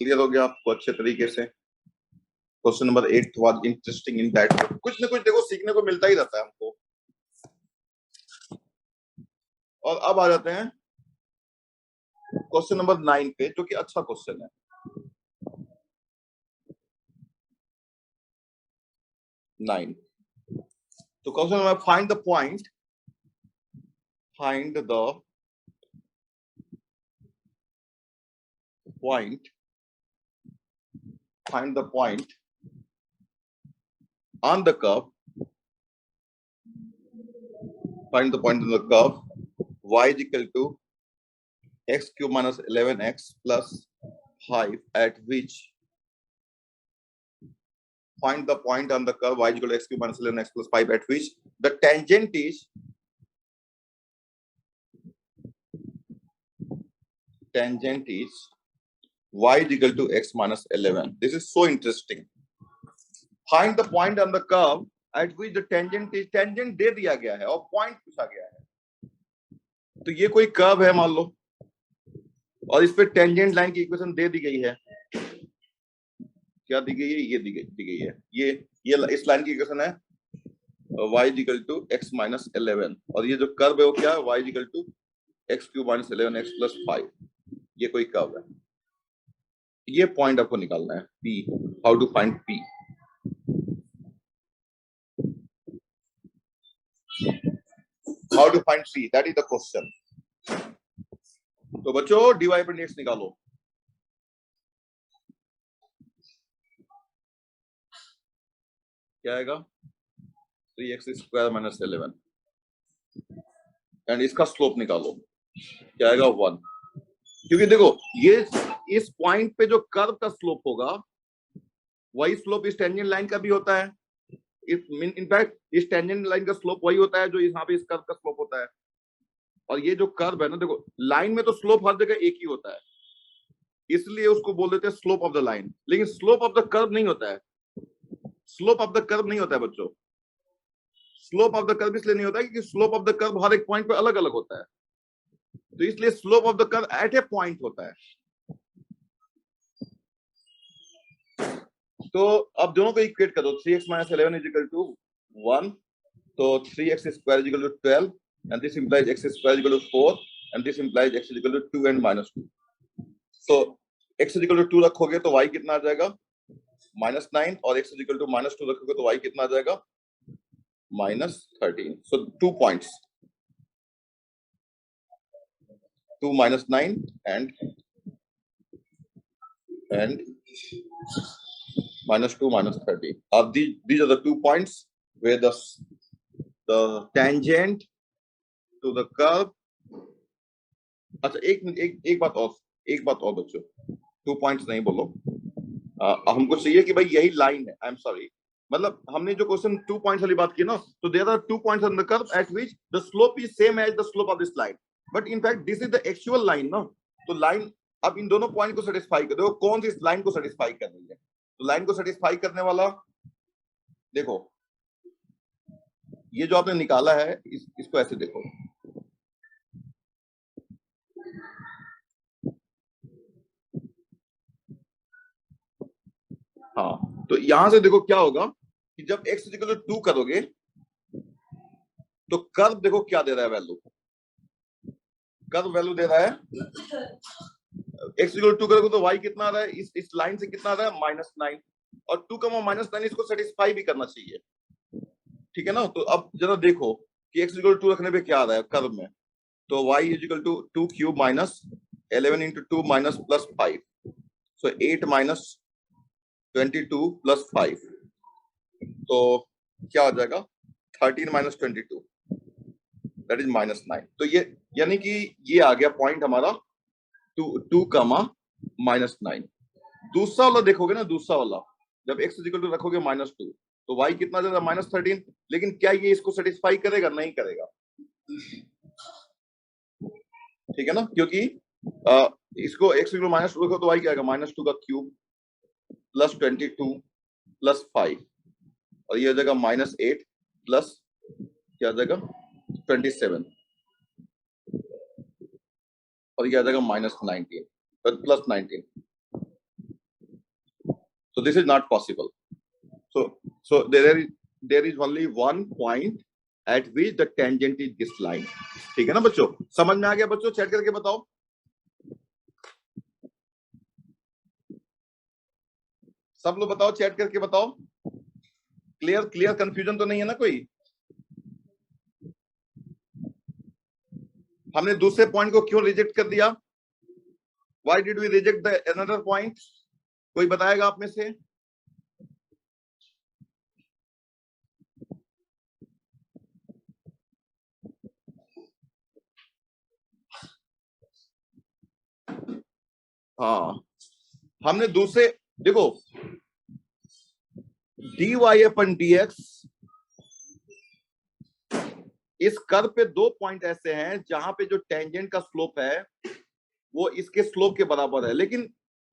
Clear हो गया आपको अच्छे तरीके से? Question number 8 was interesting in that कुछ ना कुछ देखो सीखने को मिलता ही रहता है हमको। और अब आ जाते हैं क्वेश्चन नंबर 9 पे, जो कि अच्छा क्वेश्चन है। 9 तो question number find the point, find the point, find the point on the curve, find the point on the curve y is equal to x cube minus 11x plus 5 at which, find the point on the curve y is equal to x cube minus 11x plus 5 at which the tangent is y is equal to x minus 11. This is so interesting. Find the point on the curve at which the tangent is, tangent दे दिया गया है और point पूछा गया है। तो ये कोई कर्व है मान लो, और इस पे टेंजेंट लाइन की इक्वेशन दे दी गई है। क्या दी गई है? ये दी गई है। ये इस लाइन की इक्वेशन है y is equal to x minus 11, और ये जो कर्व है वो क्या है? y is equal to x cube minus 11x plus 5। ये कोई कर्व है। ये पॉइंट आपको निकालना है p। How to find p? How to find c? That is the question. तो बच्चों dy पर dx निकालो। क्या आएगा? 3x स्क्वायर माइनस 11, एंड इसका स्लोप निकालो। क्या आएगा? 1। क्योंकि देखो ये इस पॉइंट पे जो कर्व का स्लोप होगा वही स्लोप इस टेंजेंट लाइन का भी होता है। इनफैक्ट इस टेंजेंट लाइन का स्लोप वही होता है जो यहाँ पे इस कर्व का स्लोप होता है। और ये जो कर्व है ना, देखो लाइन में तो स्लोप हर जगह एक ही होता है, इसलिए उसको बोल देते हैं स्लोप ऑफ द लाइन। लेकिन स्लोप ऑफ द कर्व नहीं होता है। स्लोप ऑफ द कर्व नहीं होता है बच्चों। स्लोप ऑफ द कर्व इसलिए नहीं होता है क्योंकि स्लोप ऑफ द कर्व हर एक पॉइंट पे अलग अलग होता है, तो इसलिए slope of the curve eight A point होता है। तो अब दोनों को इक्वेट कर दो। 3x minus 11 is equal to 1, तो 3x square is equal to 12, and this implies x square is equal to 4, and this implies x is equal to 2 and minus 2। तो x is equal to 2 रखोगे तो y कितना आ जाएगा? -9, और x is equal to -2 रखोगे तो y कितना आ जाएगा? -13। So 2 points, 2 -9 and -2 -13 are these are the 2 points where the tangent to the curve। अच्छा एक बात और बच्चों, 2 पॉइंट्स नहीं बोलो। हमको चाहिए कि भाई यही लाइन है। आई एम सॉरी, मतलब हमने जो क्वेश्चन 2 पॉइंट्स वाली बात की ना, तो there are 2 points on the curve at which the slope is same as the slope of this line, but in fact this is the actual line ना। तो लाइन अब इन दोनों पॉइंट को सेटिस्फाई कर दो, कौन सी इस लाइन को सेटिस्फाई कर रही है? तो लाइन को सेटिस्फाई करने वाला, देखो ये जो आपने निकाला है इसको ऐसे देखो। हाँ, तो यहां से देखो क्या होगा कि जब x इक्वल टू 2 करोगे तो कर्व देखो क्या दे रहा है वैल्यू। कर्व वैल्यू दे रहा है x इक्वल टू 2 करोगे तो y कितना आ रहा है? इस लाइन से कितना आ रहा है? -9, और 2 -9 इसको सेटिस्फाई भी करना चाहिए, ठीक है ना। तो अब जरा देखो कि x इक्वल टू 2 रखने पे क्या आ रहा है कर्व में। तो y is equal to 2 cube minus 11 into 2 minus plus 5, सो 8 माइनस 22 प्लस 5, तो क्या हो जाएगा? 13 माइनस 22, दैट इज -9। तो ये यानी कि ये आ गया पॉइंट हमारा 2 -9। दूसरा वाला देखोगे ना, दूसरा वाला जब x इक्वल टू रखोगे -2 तो y कितना जाएगा? -13। लेकिन क्या ये इसको सेटिस्फाई करेगा? नहीं करेगा, ठीक है ना, क्योंकि इसको x इक्वल -2 रखो तो y क्या आएगा? -2 का क्यूब प्लस 22 प्लस 5, और ये हो जाएगा -8 प्लस क्या आ जाएगा? 27, और ये आ जाएगा -19 plus 19। So this is not possible. So there is only one point at which the tangent is this line. ठीक है ना बच्चों? समझ में आ गया बच्चों? चैट करके बताओ. सब लोग बताओ, चैट करके बताओ. क्लियर कंफ्यूजन तो नहीं है ना कोई? हमने दूसरे पॉइंट को क्यों रिजेक्ट कर दिया? Why did we reject the another point? कोई बताएगा आप में से? हाँ, हमने दूसरे, देखो dy/dx, इस कर्व पे दो पॉइंट ऐसे हैं जहां पे जो टेंजेंट का स्लोप है वो इसके स्लोप के बराबर है,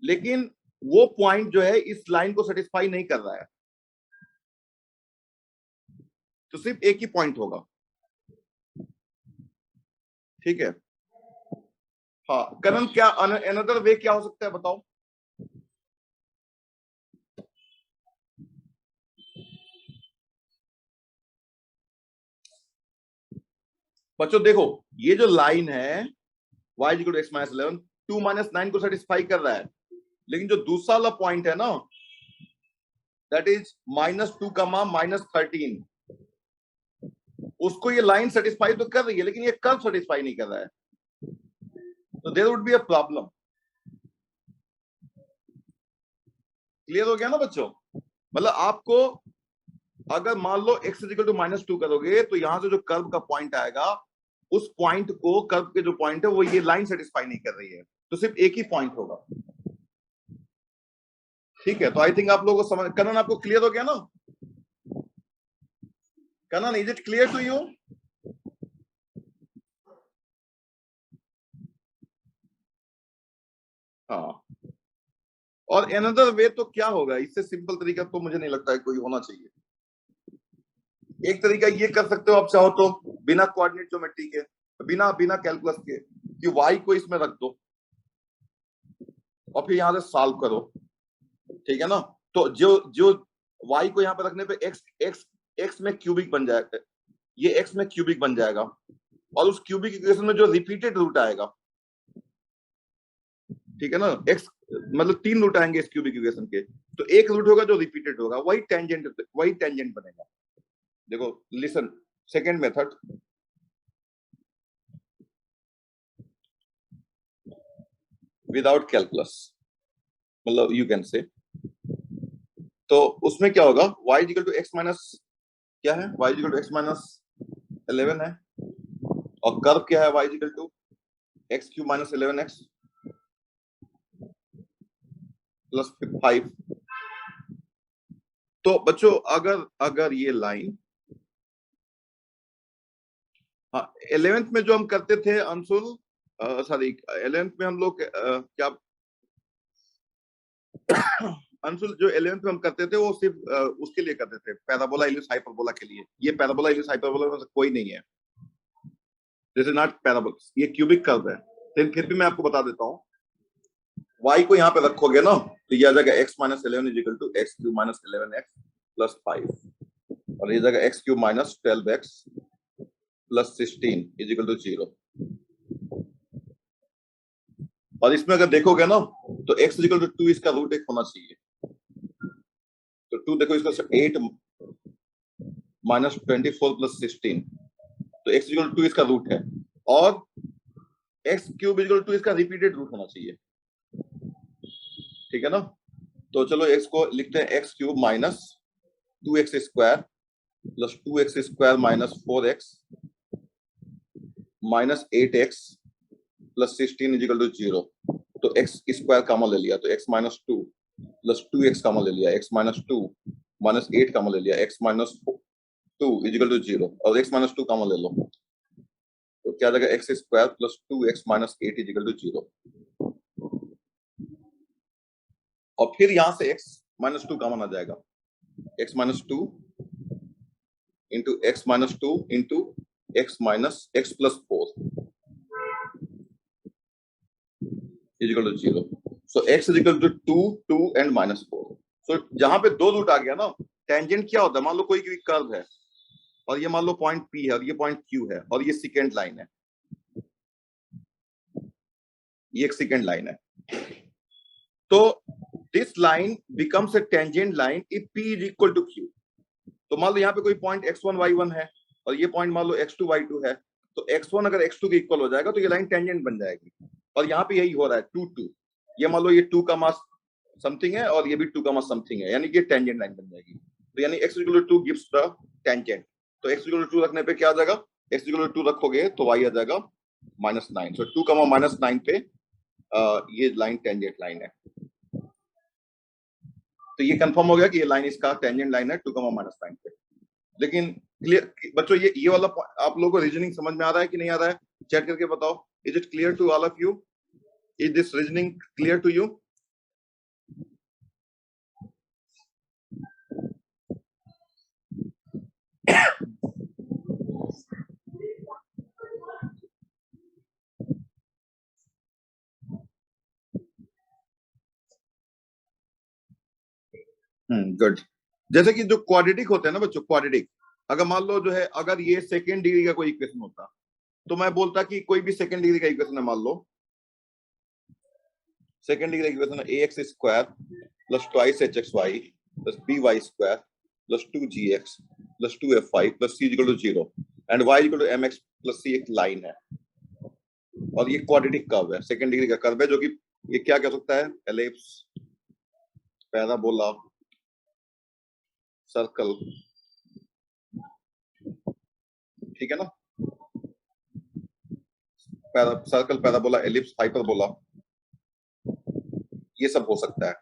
लेकिन वो पॉइंट जो है इस लाइन को सेटिस्फाई नहीं कर रहा है, तो सिर्फ एक ही पॉइंट होगा. ठीक है. हाँ करण, क्या अनदर वे क्या हो सकता है बताओ? बच्चों देखो, ये जो लाइन है y = x - 11 2 - 9 को सेटिस्फाई कर रहा है, लेकिन जो दूसरा वाला पॉइंट है ना, दैट इज -2, -13, उसको ये लाइन सेटिस्फाई तो कर रही है, लेकिन ये कर्व सेटिस्फाई नहीं कर रहा है. तो there would be a problem. Clear हो गया ना बच्चों? मतलब आपको अगर मान लो x = -2 करोगे तो यहां से जो कर्व का पॉइंट आएगा, उस पॉइंट को, कर्व के जो पॉइंट है वो ये लाइन सेटिस्फाई नहीं कर रही है, तो सिर्फ एक ही पॉइंट होगा. ठीक है. तो आई थिंक आप लोगों को समझ, कनन आपको क्लियर हो गया ना? Kanan, is it clear to you? हाँ. और अनदर वे तो क्या होगा? इससे सिंपल तरीका तो मुझे नहीं लगता है कोई होना चाहिए. एक तरीका ये कर सकते हो आप चाहो तो, बिना कोऑर्डिनेट ज्योमेट्री के, बिना कैलकुलस के, कि y को इसमें रख दो और फिर यहां से सॉल्व करो. ठीक है ना? तो जो y को यहां पे रखने पे x में क्यूबिक बन जाएगा, ये x में क्यूबिक बन जाएगा, और उस क्यूबिक इक्वेशन में जो रिपीटेड रूट आएगा, ठीक है ना, x मतलब 3 रूट आएंगे इस क्यूबिक इक्वेशन के, तो एक रूट होगा जो रिपीटेड होगा, वही टेंजेंट बनेगा. देखो listen, second method, without calculus, मतलब यू कैन से, तो उसमें क्या होगा? y = x माइनस, क्या है? y = x - 11 है, और कर्व क्या है? y = x³ - 11x + 5. तो बच्चों अगर ये लाइन, हाँ 11th में जो हम करते थे अंशुल, सॉरी 11th में हम लोग क्या अंशुल, जो 11th में हम करते थे वो सिर्फ उसके लिए करते थे, पैराबोला इलिप्स हाइपरबोला के लिए. ये पैराबोला इलिप्स हाइपरबोला में से कोई नहीं है. दिस इज नॉट पैराबोला, ये क्यूबिक कर्व है. फिर भी मैं आपको बता देता हूँ, y को यहाँ पे रखोगे ना, तो ये आ जाएगा x - 11 = x³ - 11x + 5, और ये जाएगा x³ - 12x + 16 = 0. और इसमें अगर देखोगे ना, तो x = 2 इसका रूट 1 होना चाहिए. तो 2 देखो, इसका 8 - 24 + 16, तो x = 2 इसका रूट है, और x³ = 2 इसका रिपीटेड रूट होना चाहिए. ठीक है ना? तो चलो x को लिखते हैं x³ - 2x² + 2x² - 4x - 8x + 16 = 0. तो x स्क्वायर कॉमन ले लिया, तो x - 2 + 2x कॉमन ले लिया, x - 2 - 8 कॉमन ले लिया, x - 2 = 0, और x - 2 कॉमन ले लो, तो क्या आ जाएगा? x² + 2x - 8 = 0. और फिर यहां से x - 2 कॉमन आ जाएगा, x - 2 × x - 2 × x - x + 4 = 0. So x = 2, 2 and -4. सो जहां पे दो रूट आ गया ना, टेंजेंट क्या होता है, मान लो कोई कर्व है और ये मान लो पॉइंट P है और ये पॉइंट Q है और ये सेकेंड लाइन है, ये एक सेकेंड लाइन है, तो this line becomes a tangent line if P is equal to Q। तो मान लो यहाँ पे कोई पॉइंट x1 y1 है और ये पॉइंट मान लो x2 y2 है, तो x1 अगर x2 के इक्वल हो जाएगा तो ये लाइन टेंजेंट बन जाएगी। और यहाँ पे यही हो रहा है 2 2, ये मान लो ये 2 का मास समथिंग है और ये भी 2 का मास समथिंग है, यानी कि टेंजेंट लाइन बन जाएगी। तो यानी x equal to 2 gives the tangent. तो x इक्वल टू 2 रखने पे क्या आ जाएगा, x इक्वल टू 2 रखोगे तो y आ जाएगा -9। सो 2 -9 पे ये लाइन टेंजेंट लाइन है। तो ये कंफर्म हो गया कि ये लाइन इसका टेंजेंट लाइन है 2 -9 पे। लेकिन क्लियर बच्चों, ये वाला आप लोगों को रीजनिंग समझ में आ रहा है कि नहीं आ रहा है, चैट करके बताओ। Is it clear to all of you? Is this reasoning clear to you? Good. जैसे कि जो क्वाड्रेटिक होते हैं ना बच्चों, क्वाड्रेटिक, अगर मान लो जो है, अगर ये सेकेंड डिग्री का कोई इक्वेशन होता तो मैं बोलता कि कोई भी सेकेंड डिग्री का इक्वेशन है, मान लो सेकेंड डिग्री का इक्वेशन है ax square plus twice hxy plus by square plus 2gx plus 2fy plus c equal to 0 and y equal to mx plus c एक लाइन है और ये क्वाड्रेटिक कर्व है, सेकेंड डिग्री का curve है, जो कि ये क्या कह सकता है, एलिप्स, पैराबोला, सर्कल, ठीक है ना, सर्कल, पैराबोला, एलिप्स, हाइपरबोला, ये सब हो सकता है।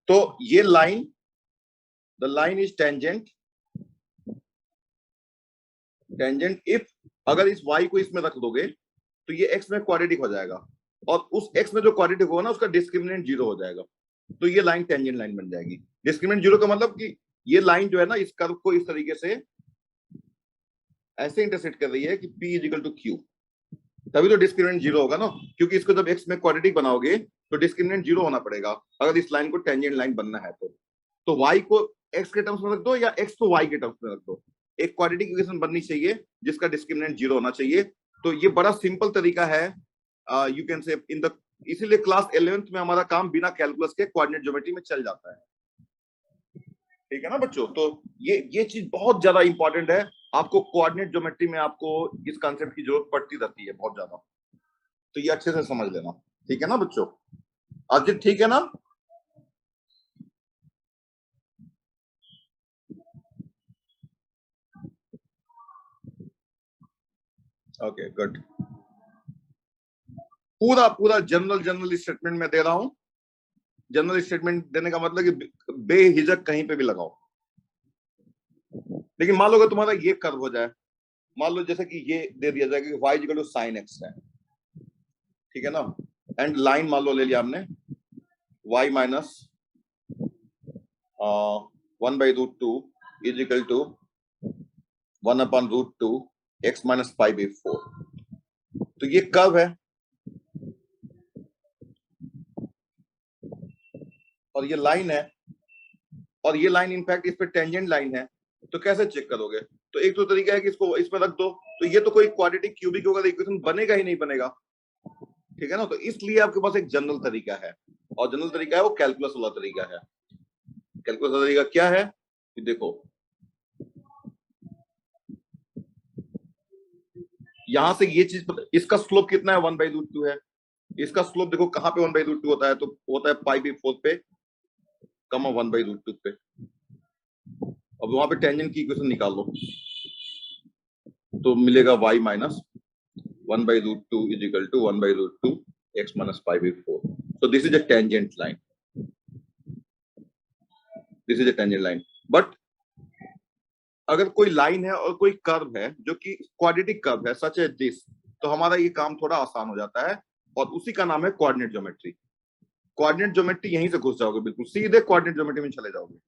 तो ये line, the line is tangent if, अगर इस y को इसमें रख दोगे तो ये x में क्वाड्रेटिक हो जाएगा और उस x में जो क्वाड्रेटिक होगा ना उसका डिस्क्रिमिनेंट 0 हो जाएगा, तो ये लाइन टेंजेंट लाइन बन जाएगी। डिस्क्रिमिनेंट 0 का मतलब कि ये लाइन जो है ना इस कर्व को इस तरीके से ऐसे इंटरसेक्ट कर रही है कि P is equal to Q, तभी तो डिस्क्रिमिनेंट 0 होगा ना, क्योंकि इसको जब x में क्वाड्रेटिक बनाओगे तो डिस्क्रिमिनेंट 0 होना पड़ेगा अगर इस लाइन को टेंजेंट लाइन बनना है। तो y को x के टर्म्स में रख दो या x को y के टर्म्स में रख दो, एक क्वाड्रेटिक इक्वेशन बननी चाहिए जिसका डिस्क्रिमिनेंट 0 होना चाहिए। तो ये बड़ा सिंपल तरीका है, you can say in the, इसीलिए क्लास 11th में हमारा काम बिना कैलकुलस के कोऑर्डिनेट ज्योमेट्री में चल जाता है, ठीक है ना बच्चों। तो ये चीज बहुत ज्यादा इंपॉर्टेंट है, आपको कोऑर्डिनेट ज्योमेट्री में आपको इस कॉन्सेप्ट की जरूरत पड़ती रहती है बहुत ज्यादा, तो ये अच्छे से समझ लेना, ठीक है ना बच्चों। अजित ठीक है ना? Okay good. पूरा जनरल स्टेटमेंट में दे रहा हूं। जनरल स्टेटमेंट देने का मतलब कि बेहिजक कहीं पे भी लगाओ। लेकिन मान लो अगर तुम्हारा ये कर्व हो जाए, मान लो जैसे कि ये दे दिया जाए कि y equal to sine x है, ठीक है ना, एंड लाइन मान लो ले लिया हमने y minus 1/√2 is equal to 1/√2 x minus 5/4। तो ये कर्व है और ये लाइन है और ये लाइन इनफैक्ट इस पे टेंजेंट लाइन है, तो कैसे चेक करोगे? तो एक तो तरीका है कि इसको इसमें रख दो, तो ये तो कोई क्वाड्रेटिक क्यूबिक होगा, इक्वेशन बनेगा ही नहीं बनेगा, ठीक है ना। तो इसलिए आपके पास एक जनरल तरीका है, और जनरल तरीका है वो कैलकुलस वाला तरीका है। कैलकुलस वाला तरीका क्या है कि देखो यहां से ये चीज, इसका स्लोप कितना है, 1/√2 है। इसका स्लोप देखो कहां पे 1/√2 होता है, तो होता है π/4 पे, 1/√2 पे। अब वहां पे टेंजेंट की इक्वेशन निकाल लो तो मिलेगा y minus 1/√2 is equal to 1/√2 x minus 5/4। so this is a tangent line, this is a tangent line। But अगर कोई लाइन है और कोई कर्व है जो कि क्वाड्रेटिक कर्व है सच एज दिस, तो हमारा ये काम थोड़ा आसान हो जाता है और उसी का नाम है कोऑर्डिनेट ज्योमेट्री। कोऑर्डिनेट ज्योमेट्री यहीं से घुस जाओगे, बिल्कुल सीधे कोऑर्डिनेट ज्योमेट्री में चले जाओगे,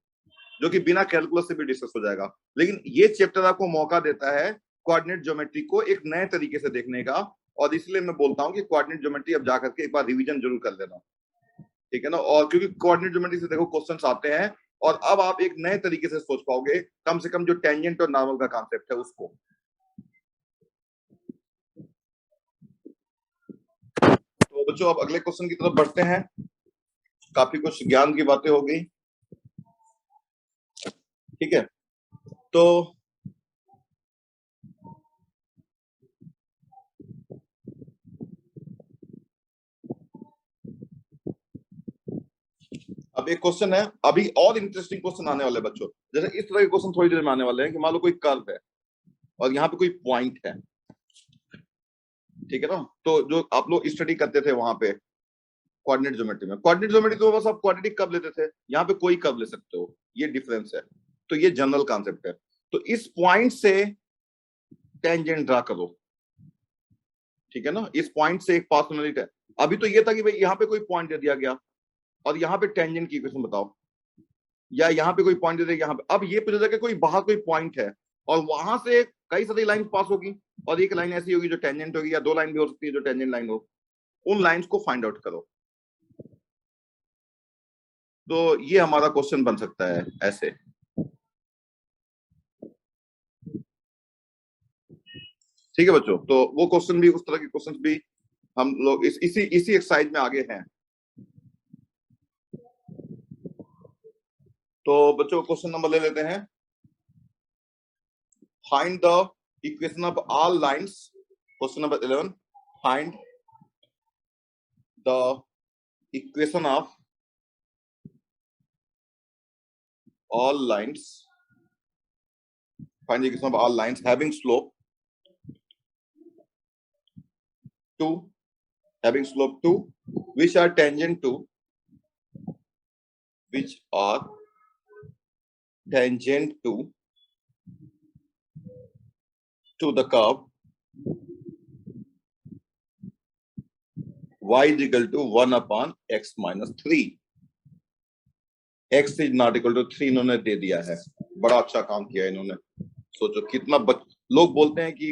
जो कि बिना कैलकुलस से भी डिस्कस हो जाएगा। लेकिन ये चैप्टर आपको मौका देता है कोऑर्डिनेट ज्योमेट्री को एक नए तरीके से देखने का, और इसलिए मैं बोलता हूं कि कोऑर्डिनेट ज्योमेट्री अब जाकर के एक बार रिवीजन जरूर कर लेना। ठीक है ना। और क्योंकि कोऑर्डिनेट ज्योमेट्री से देखो क्वेश्चंस आते हैं, और अब आप एक नए तरीके से सोच पाओगे, कम से कम जो टेंजेंट और नॉर्मल का कॉन्सेप्ट है उसको। तो बच्चों अब अगले क्वेश्चन की तरफ बढ़ते हैं। काफी कुछ ज्ञान की बातें हो गई, ठीक है। तो अब एक क्वेश्चन है, अभी और इंटरेस्टिंग क्वेश्चन आने वाले हैं बच्चों। जैसे इस तरह के क्वेश्चन थोड़ी देर में आने वाले हैं कि मान लो कोई कर्व है और यहाँ पे कोई पॉइंट है, ठीक है ना। तो जो आप लोग स्टडी करते थे वहां पे कोऑर्डिनेट ज्योमेट्री में, कोऑर्डिनेट ज्योमेट्री तो बस आप क्वाड्रेटिक कर्व लेते थे, यहाँ पे कोई कर्व ले सकते हो, ये डिफरेंस है। तो ये जनरल कॉन्सेप्ट है। तो इस पॉइंट से टेंजेंट ड्रा करो, ठीक है ना। इस पॉइंट से एक पार्सनलिटी है। अभी तो ये था कि भाई यहाँ पे कोई पॉइंट दे दिया गया और यहाँ पे टेंजेंट की इक्वेशन बताओ, या यहाँ पे कोई पॉइंट दे दिया यहाँ पे। अब ये पूछा जाए कि कोई बाहर कोई पॉइंट है और वहां से कई सारी लाइन पास होगी, और एक लाइन ऐसी होगी जो टेंजेंट होगी, या दो लाइन भी हो सकती है जो टेंजेंट लाइन हो। उन लाइंस को फाइंड आउट करो। तो ये हमारा क्वेश्चन बन सकता है ऐसे, ठीक है बच्चों। तो वो क्वेश्चन भी, उस तरह के क्वेश्चन भी हम लोग इसी इसी एक्सरसाइज में आगे हैं। तो बच्चों क्वेश्चन नंबर ले लेते हैं। Find the equation of all lines, question number 11। Find the equation of all lines, find the equation of all lines having slope 2, having slope 2, which are tangent to, which are tangent to the curve y is equal to 1 upon x minus 3। x is not equal to 3 इन्होंने दे दिया है। बड़ा अच्छा काम किया इन्होंने। सोचो कितना लोग बोलते हैं कि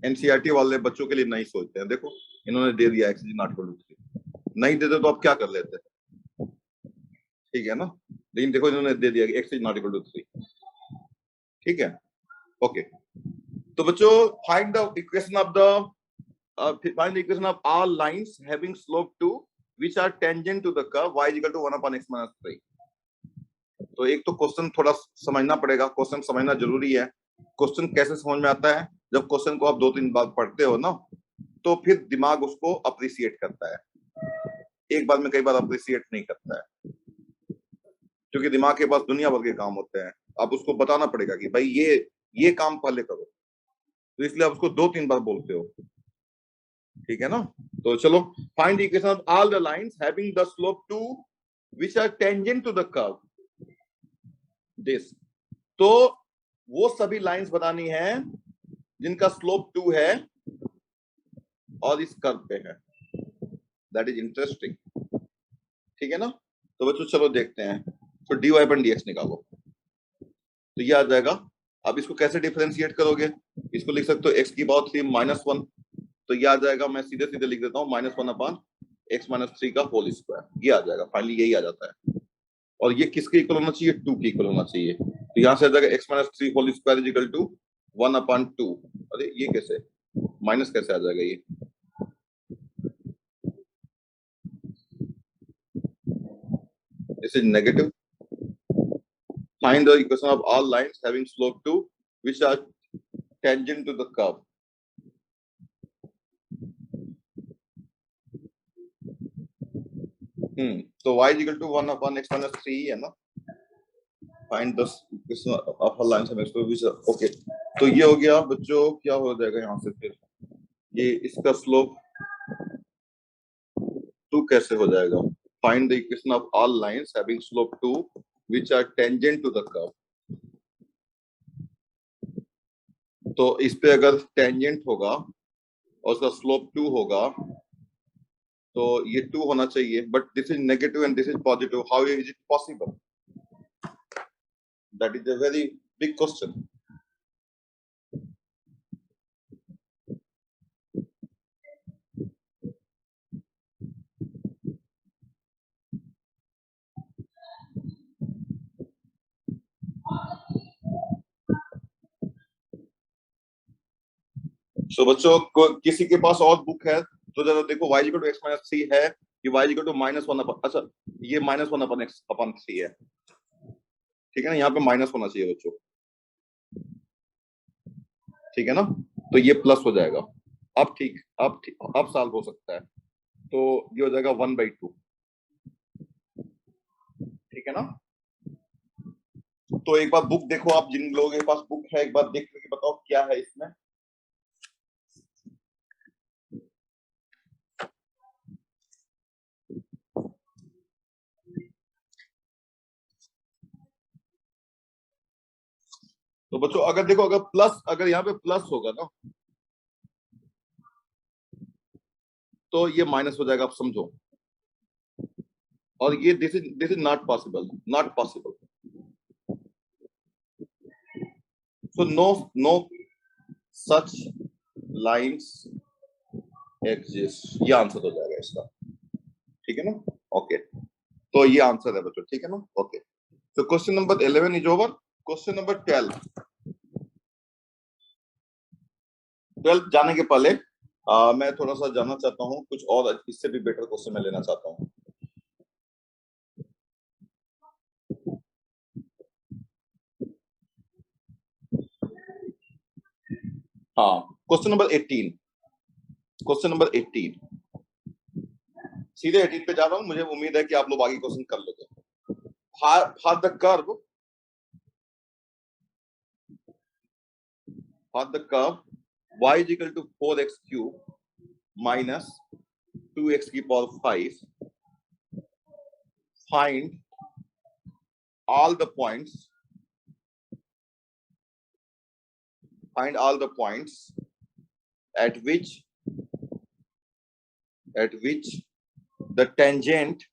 एनसीईआरटी वाले बच्चों के लिए नहीं सोचते हैं। देखो इन्होंने दे दिया x is not equal to 3। नहीं देते तो आप क्या कर लेते, ठीक है ना। लेकिन देखो इन्होंने दे दिया कि x is not equal to 3, ठीक है। ओके, तो बच्चों find the equation of the find the equation of all lines having slope 2 which are tangent to the curve y is equal to 1 upon x minus 3। तो एक तो question थोड़ा समझना पड़ेगा, क्वेश्चन समझना जरूरी है। क्वेश्चन कैसे समझ में आता है, जब क्वेश्चन को आप 2-3 बार पढ़ते हो ना, तो फिर दिमाग उसको अप्रिसिएट करता है। एक बार में कई बार अप्रिसिएट नहीं करता है, क्योंकि दिमाग के पास दुनिया भर के काम होते हैं। आप उसको बताना पड़ेगा कि भाई ये काम पहले करो, तो इसलिए आप उसको 2-3 बार बोलते हो, ठीक है ना। तो चलो, find the equation of all the lines having the slope 2 which are tangent to the curve this. तो वो सभी लाइंस बतानी है जिनका स्लोप 2 है और इस कर्व पे है। दैट इज इंटरेस्टिंग, ठीक है ना। तो बच्चों चलो देखते हैं। तो dy अपन dx निकालो, तो ये आ जाएगा। अब इसको कैसे डिफरेंशिएट करोगे, इसको लिख सकते हो x की पावर 3 -1। तो ये आ जाएगा, मैं सीधे सीधे लिख देता हूँ, -1 अपॉन x माइनस 3 का होल स्क्वायर। ये आ जाएगा, फाइनली यही आ जाता है। और ये किसके इक्वल होना चाहिए, 2 के इक्वल होना चाहिए। तो यहाँ से आ जाएगा x minus 3 whole square is equal to 1 upon 2। अरे ये कैसे माइनस कैसे आ जाएगा, ये this is negative. Find the equation of all lines having slope 2 which are tangent to the curve. तो y is equal to 1 upon x minus 3 है ना। Find the equation of all lines having slope which are, okay. तो ये हो गया बच्चों, क्या हो जाएगा यहाँ से फिर, ये इसका स्लोप 2 कैसे हो जाएगा। Find the equation of all lines having slope 2 which are tangent to the curve. तो इस पे अगर टेंजेंट होगा और उसका स्लोप 2 होगा, तो ये 2 होना चाहिए, but this is negative and this is positive, how is it possible. That is a very big question. So बच्चों किसी के पास और बुक है तो जरा देखो, y equal to x minus three है कि y equal to minus one upon, अच्छा ये minus one upon x upon three है, ठीक है ना, यहाँ पे माइनस होना चाहिए बच्चों, ठीक है ना, तो ये प्लस हो जाएगा। अब ठीक, अब सॉल्व हो सकता है, तो ये हो जाएगा 1/2, ठीक है ना। तो एक बार बुक देखो, आप जिन लोगों के पास बुक है एक बार देख करके बताओ क्या है इसमें। तो बच्चों अगर देखो, अगर प्लस, अगर यहाँ पे प्लस होगा ना तो ये माइनस हो जाएगा, आप समझो। और ये this is not possible, not possible. So no, no such lines exist, ये आंसर हो जाएगा इसका, ठीक है ना। ओके, तो ये आंसर है बच्चों, ठीक है ना। ओके, तो question number 11 is over. Question number 12 जाने के पहले मैं थोड़ा सा जानना चाहता हूँ, कुछ और इससे भी बेटर क्वेश्चन मैं लेना चाहता हूँ। हाँ, क्वेश्चन नंबर 18, क्वेश्चन नंबर 18, सीधे 18 पे जा रहा हूँ, मुझे उम्मीद है कि आप लोग आगे क्वेश्चन कर लोगे। For the curve, for the curve y is equal to 4x cube minus 2x की power 5, find all the points, find all the points at which the tangent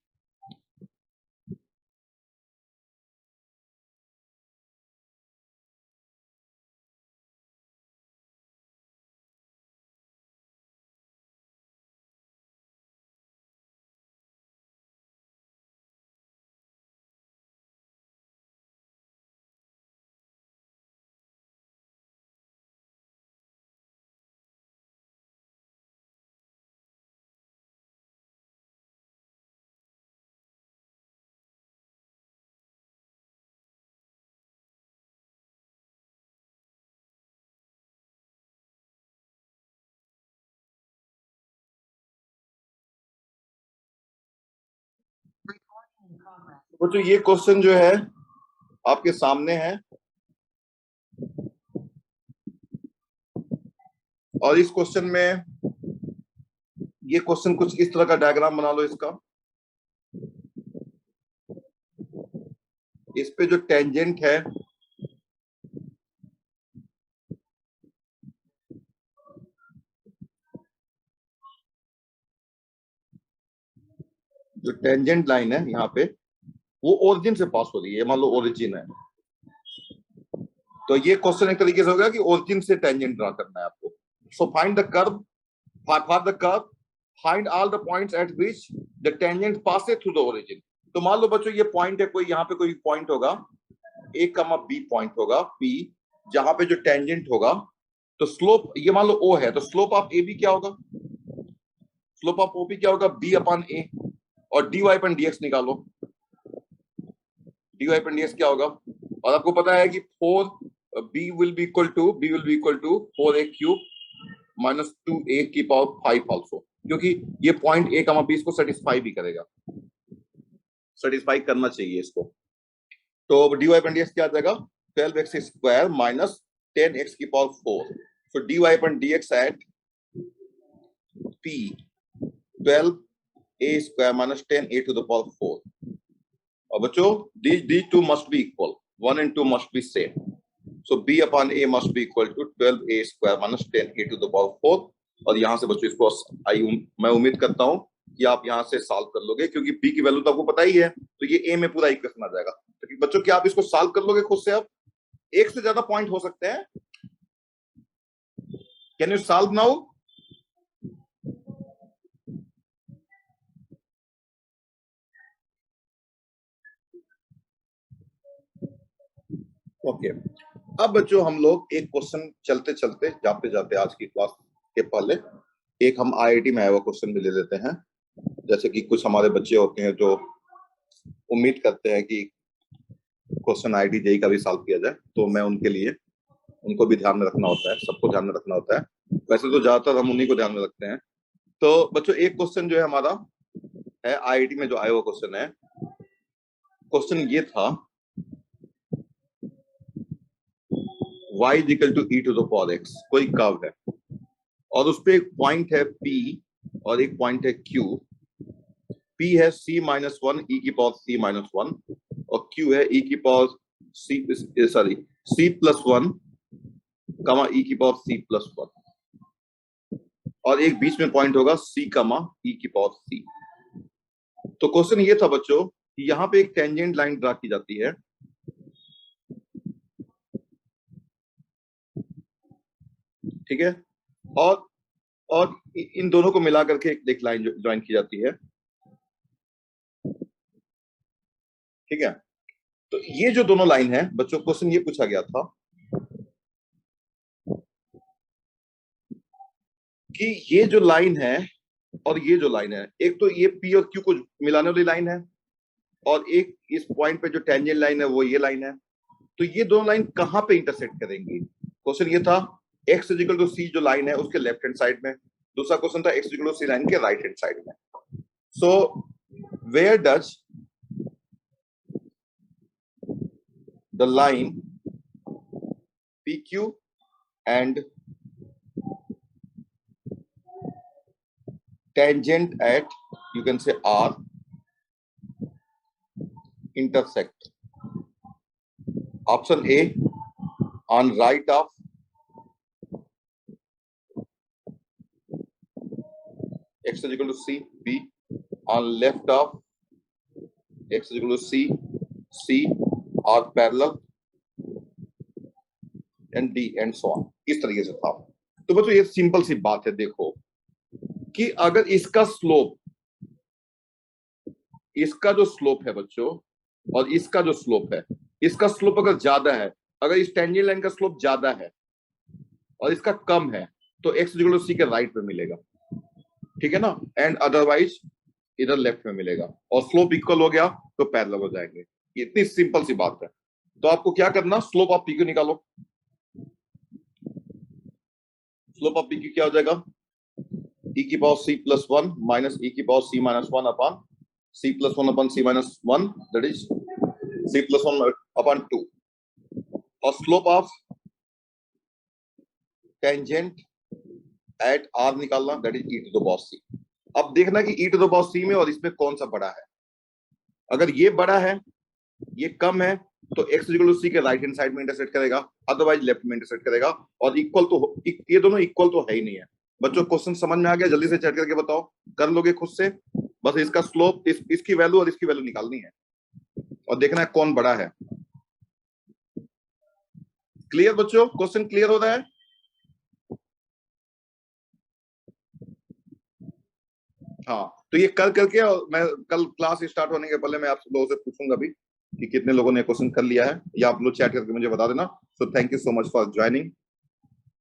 तो ये क्वेश्चन जो है आपके सामने है, और इस क्वेश्चन में ये क्वेश्चन कुछ इस तरह का डायग्राम बना लो इसका। इस पे जो टेंजेंट है जो टेंजेंट लाइन है यहाँ पे वो ओरिजिन से पास हो रही है, मान लो ओरिजिन है, तो ये क्वेश्चन एक तरीके से हो गया कि ओरिजिन से टेंजेंट ड्रा करना है आपको। So find the curve, for the curve find all the points at which the tangent passes through the origin. तो मान लो बच्चों ये पॉइंट है, कोई यहाँ पे कोई पॉइंट होगा ए कमा बी पॉइंट होगा पी, जहां पे जो टेंजेंट होगा, तो स्लोप ये मान लो ओ है, तो स्लोप ऑफ ए बी क्या होगा, स्लोप ऑफ ओ बी क्या होगा, बी अपॉन ए, और डी वाई अपन डीएक्स निकालो, डी वाई अपन डीएक्स क्या होगा, और आपको पता है कि 4 b will be equal to 4 a cube minus 2 a की पावर 5 ऑल्सो, क्योंकि ये पॉइंट ए कमा बी इसको सेटिस्फाई भी करेगा, सेटिस्फाई करना चाहिए इसको। तो डी वाई अपन डीएक्स क्या आ जाएगा, 12x स्क्वायर माइनस 10x की power 4। So d y upon d x at p 12a square minus 10a to the power 4। और बच्चों these two must be equal, 1 and 2 must be same, so b upon a must be equal to 12a square minus 10a to the power 4। और यहाँ से बच्चों इसको मैं उम्मीद करता हूँ कि आप यहाँ से सॉल्व कर लोगे, क्योंकि b की वैल्यू तो आपको पता ही है, तो ये a में पूरा इक्वेशन आ जाएगा। तो बच्चों क्या आप इसको सॉल्व कर लोगे खुद से? अब एक से ज्यादा पॉइंट हो सकते हैं, can you solve now? Okay, अब बच्चों हम लोग एक क्वेश्चन चलते चलते जाते जाते आज की क्लास के पहले एक हम आईआईटी में आया हुआ क्वेश्चन भी ले लेते हैं। जैसे कि कुछ हमारे बच्चे होते हैं जो उम्मीद करते हैं कि क्वेश्चन आईआईटी जेईई का भी सॉल्व किया जाए, तो मैं उनके लिए, उनको भी ध्यान में रखना होता है, सबको ध्यान में रखना होता है। वैसे तो ज्यादातर हम उन्हीं को ध्यान में रखते हैं। तो बच्चों एक क्वेश्चन जो है हमारा है आईआईटी में जो आया हुआ क्वेश्चन है, क्वेश्चन ये था y is equal to e to the power x, कोई कर्व है और उस पे एक पॉइंट है P और एक पॉइंट है Q। P है c माइनस वन ई की पावर c माइनस वन और Q है e की power c plus one comma e की पावर c प्लस वन और एक बीच में पॉइंट होगा c कमा ई की पावर c। तो क्वेश्चन ये था बच्चों कि यहाँ पे एक टेंजेंट लाइन ड्रा की जाती है, ठीक है, और इन दोनों को मिला करके एक लाइन ज्वाइन की जाती है, ठीक है। तो ये जो दोनों लाइन है बच्चों, क्वेश्चन ये पूछा गया था कि ये जो लाइन है और ये जो लाइन है, एक तो ये P और Q को मिलाने वाली लाइन है और एक इस पॉइंट पे जो टेंजेंट लाइन है वो ये लाइन है। तो ये दोनों लाइन कहां पे इंटरसेक्ट करेंगी? क्वेश्चन ये था x इक्वल टू c जो लाइन है उसके लेफ्ट हैंड साइड में, दूसरा क्वेश्चन था x equal to c line के राइट हैंड साइड में। So where does the line PQ and tangent at you can say R intersect? Option A on right of x is equal to c, B on left of x is equal to c or parallel and D and so on। इस तरीके से था। तो बच्चों ये simple सी बात है, देखो कि अगर इसका स्लोप, इसका जो स्लोप है बच्चों और इसका जो स्लोप है, इसका स्लोप अगर ज्यादा है, अगर इस टेंजेंट लाइन का स्लोप ज्यादा है और इसका कम है तो x इक्वल टू c के राइट में मिलेगा, ठीक है ना, एंड अदरवाइज इधर लेफ्ट में मिलेगा। और स्लोप इक्वल हो गया तो पैरेलल हो जाएंगे। इतनी सिंपल सी बात है। तो आपको क्या करना, स्लोप ऑफ PQ निकालो। स्लोप ऑफ PQ क्या हो जाएगा, e की power c plus one minus e की power c minus one upon c plus one upon c minus one, that is c plus one upon two. और slope of tangent at r निकालना, that is e to the power c। अब देखना कि e to the power c में और इसमें कौन सा बड़ा है। अगर ये बड़ा है, ये कम है, तो x इक्वल टू c के राइट हैंड साइड में इंटरसेक्ट करेगा, अदरवाइज लेफ्ट में इंटरसेक्ट करेगा। और इक्वल तो ये दोनों इक्वल तो है ही नहीं है। बच्चों क्वेश्चन समझ में आ गया? जल्दी से चेक करके बताओ, कर लोगे खुद से? बस इसका स्लोप, इसकी वैल्यू और इसकी वैल्यू निकालनी है और देखना है कौन बड़ा है। क्लियर बच्चों? क्वेश्चन क्लियर हो रहा है? हाँ, तो ये कर करके, और मैं कल क्लास स्टार्ट होने के पहले मैं आप लोगों से पूछूंगा भी कि कितने लोगों ने क्वेश्चन कर लिया है, या आप लोग चैट करके मुझे बता देना। So thank you so much for joining.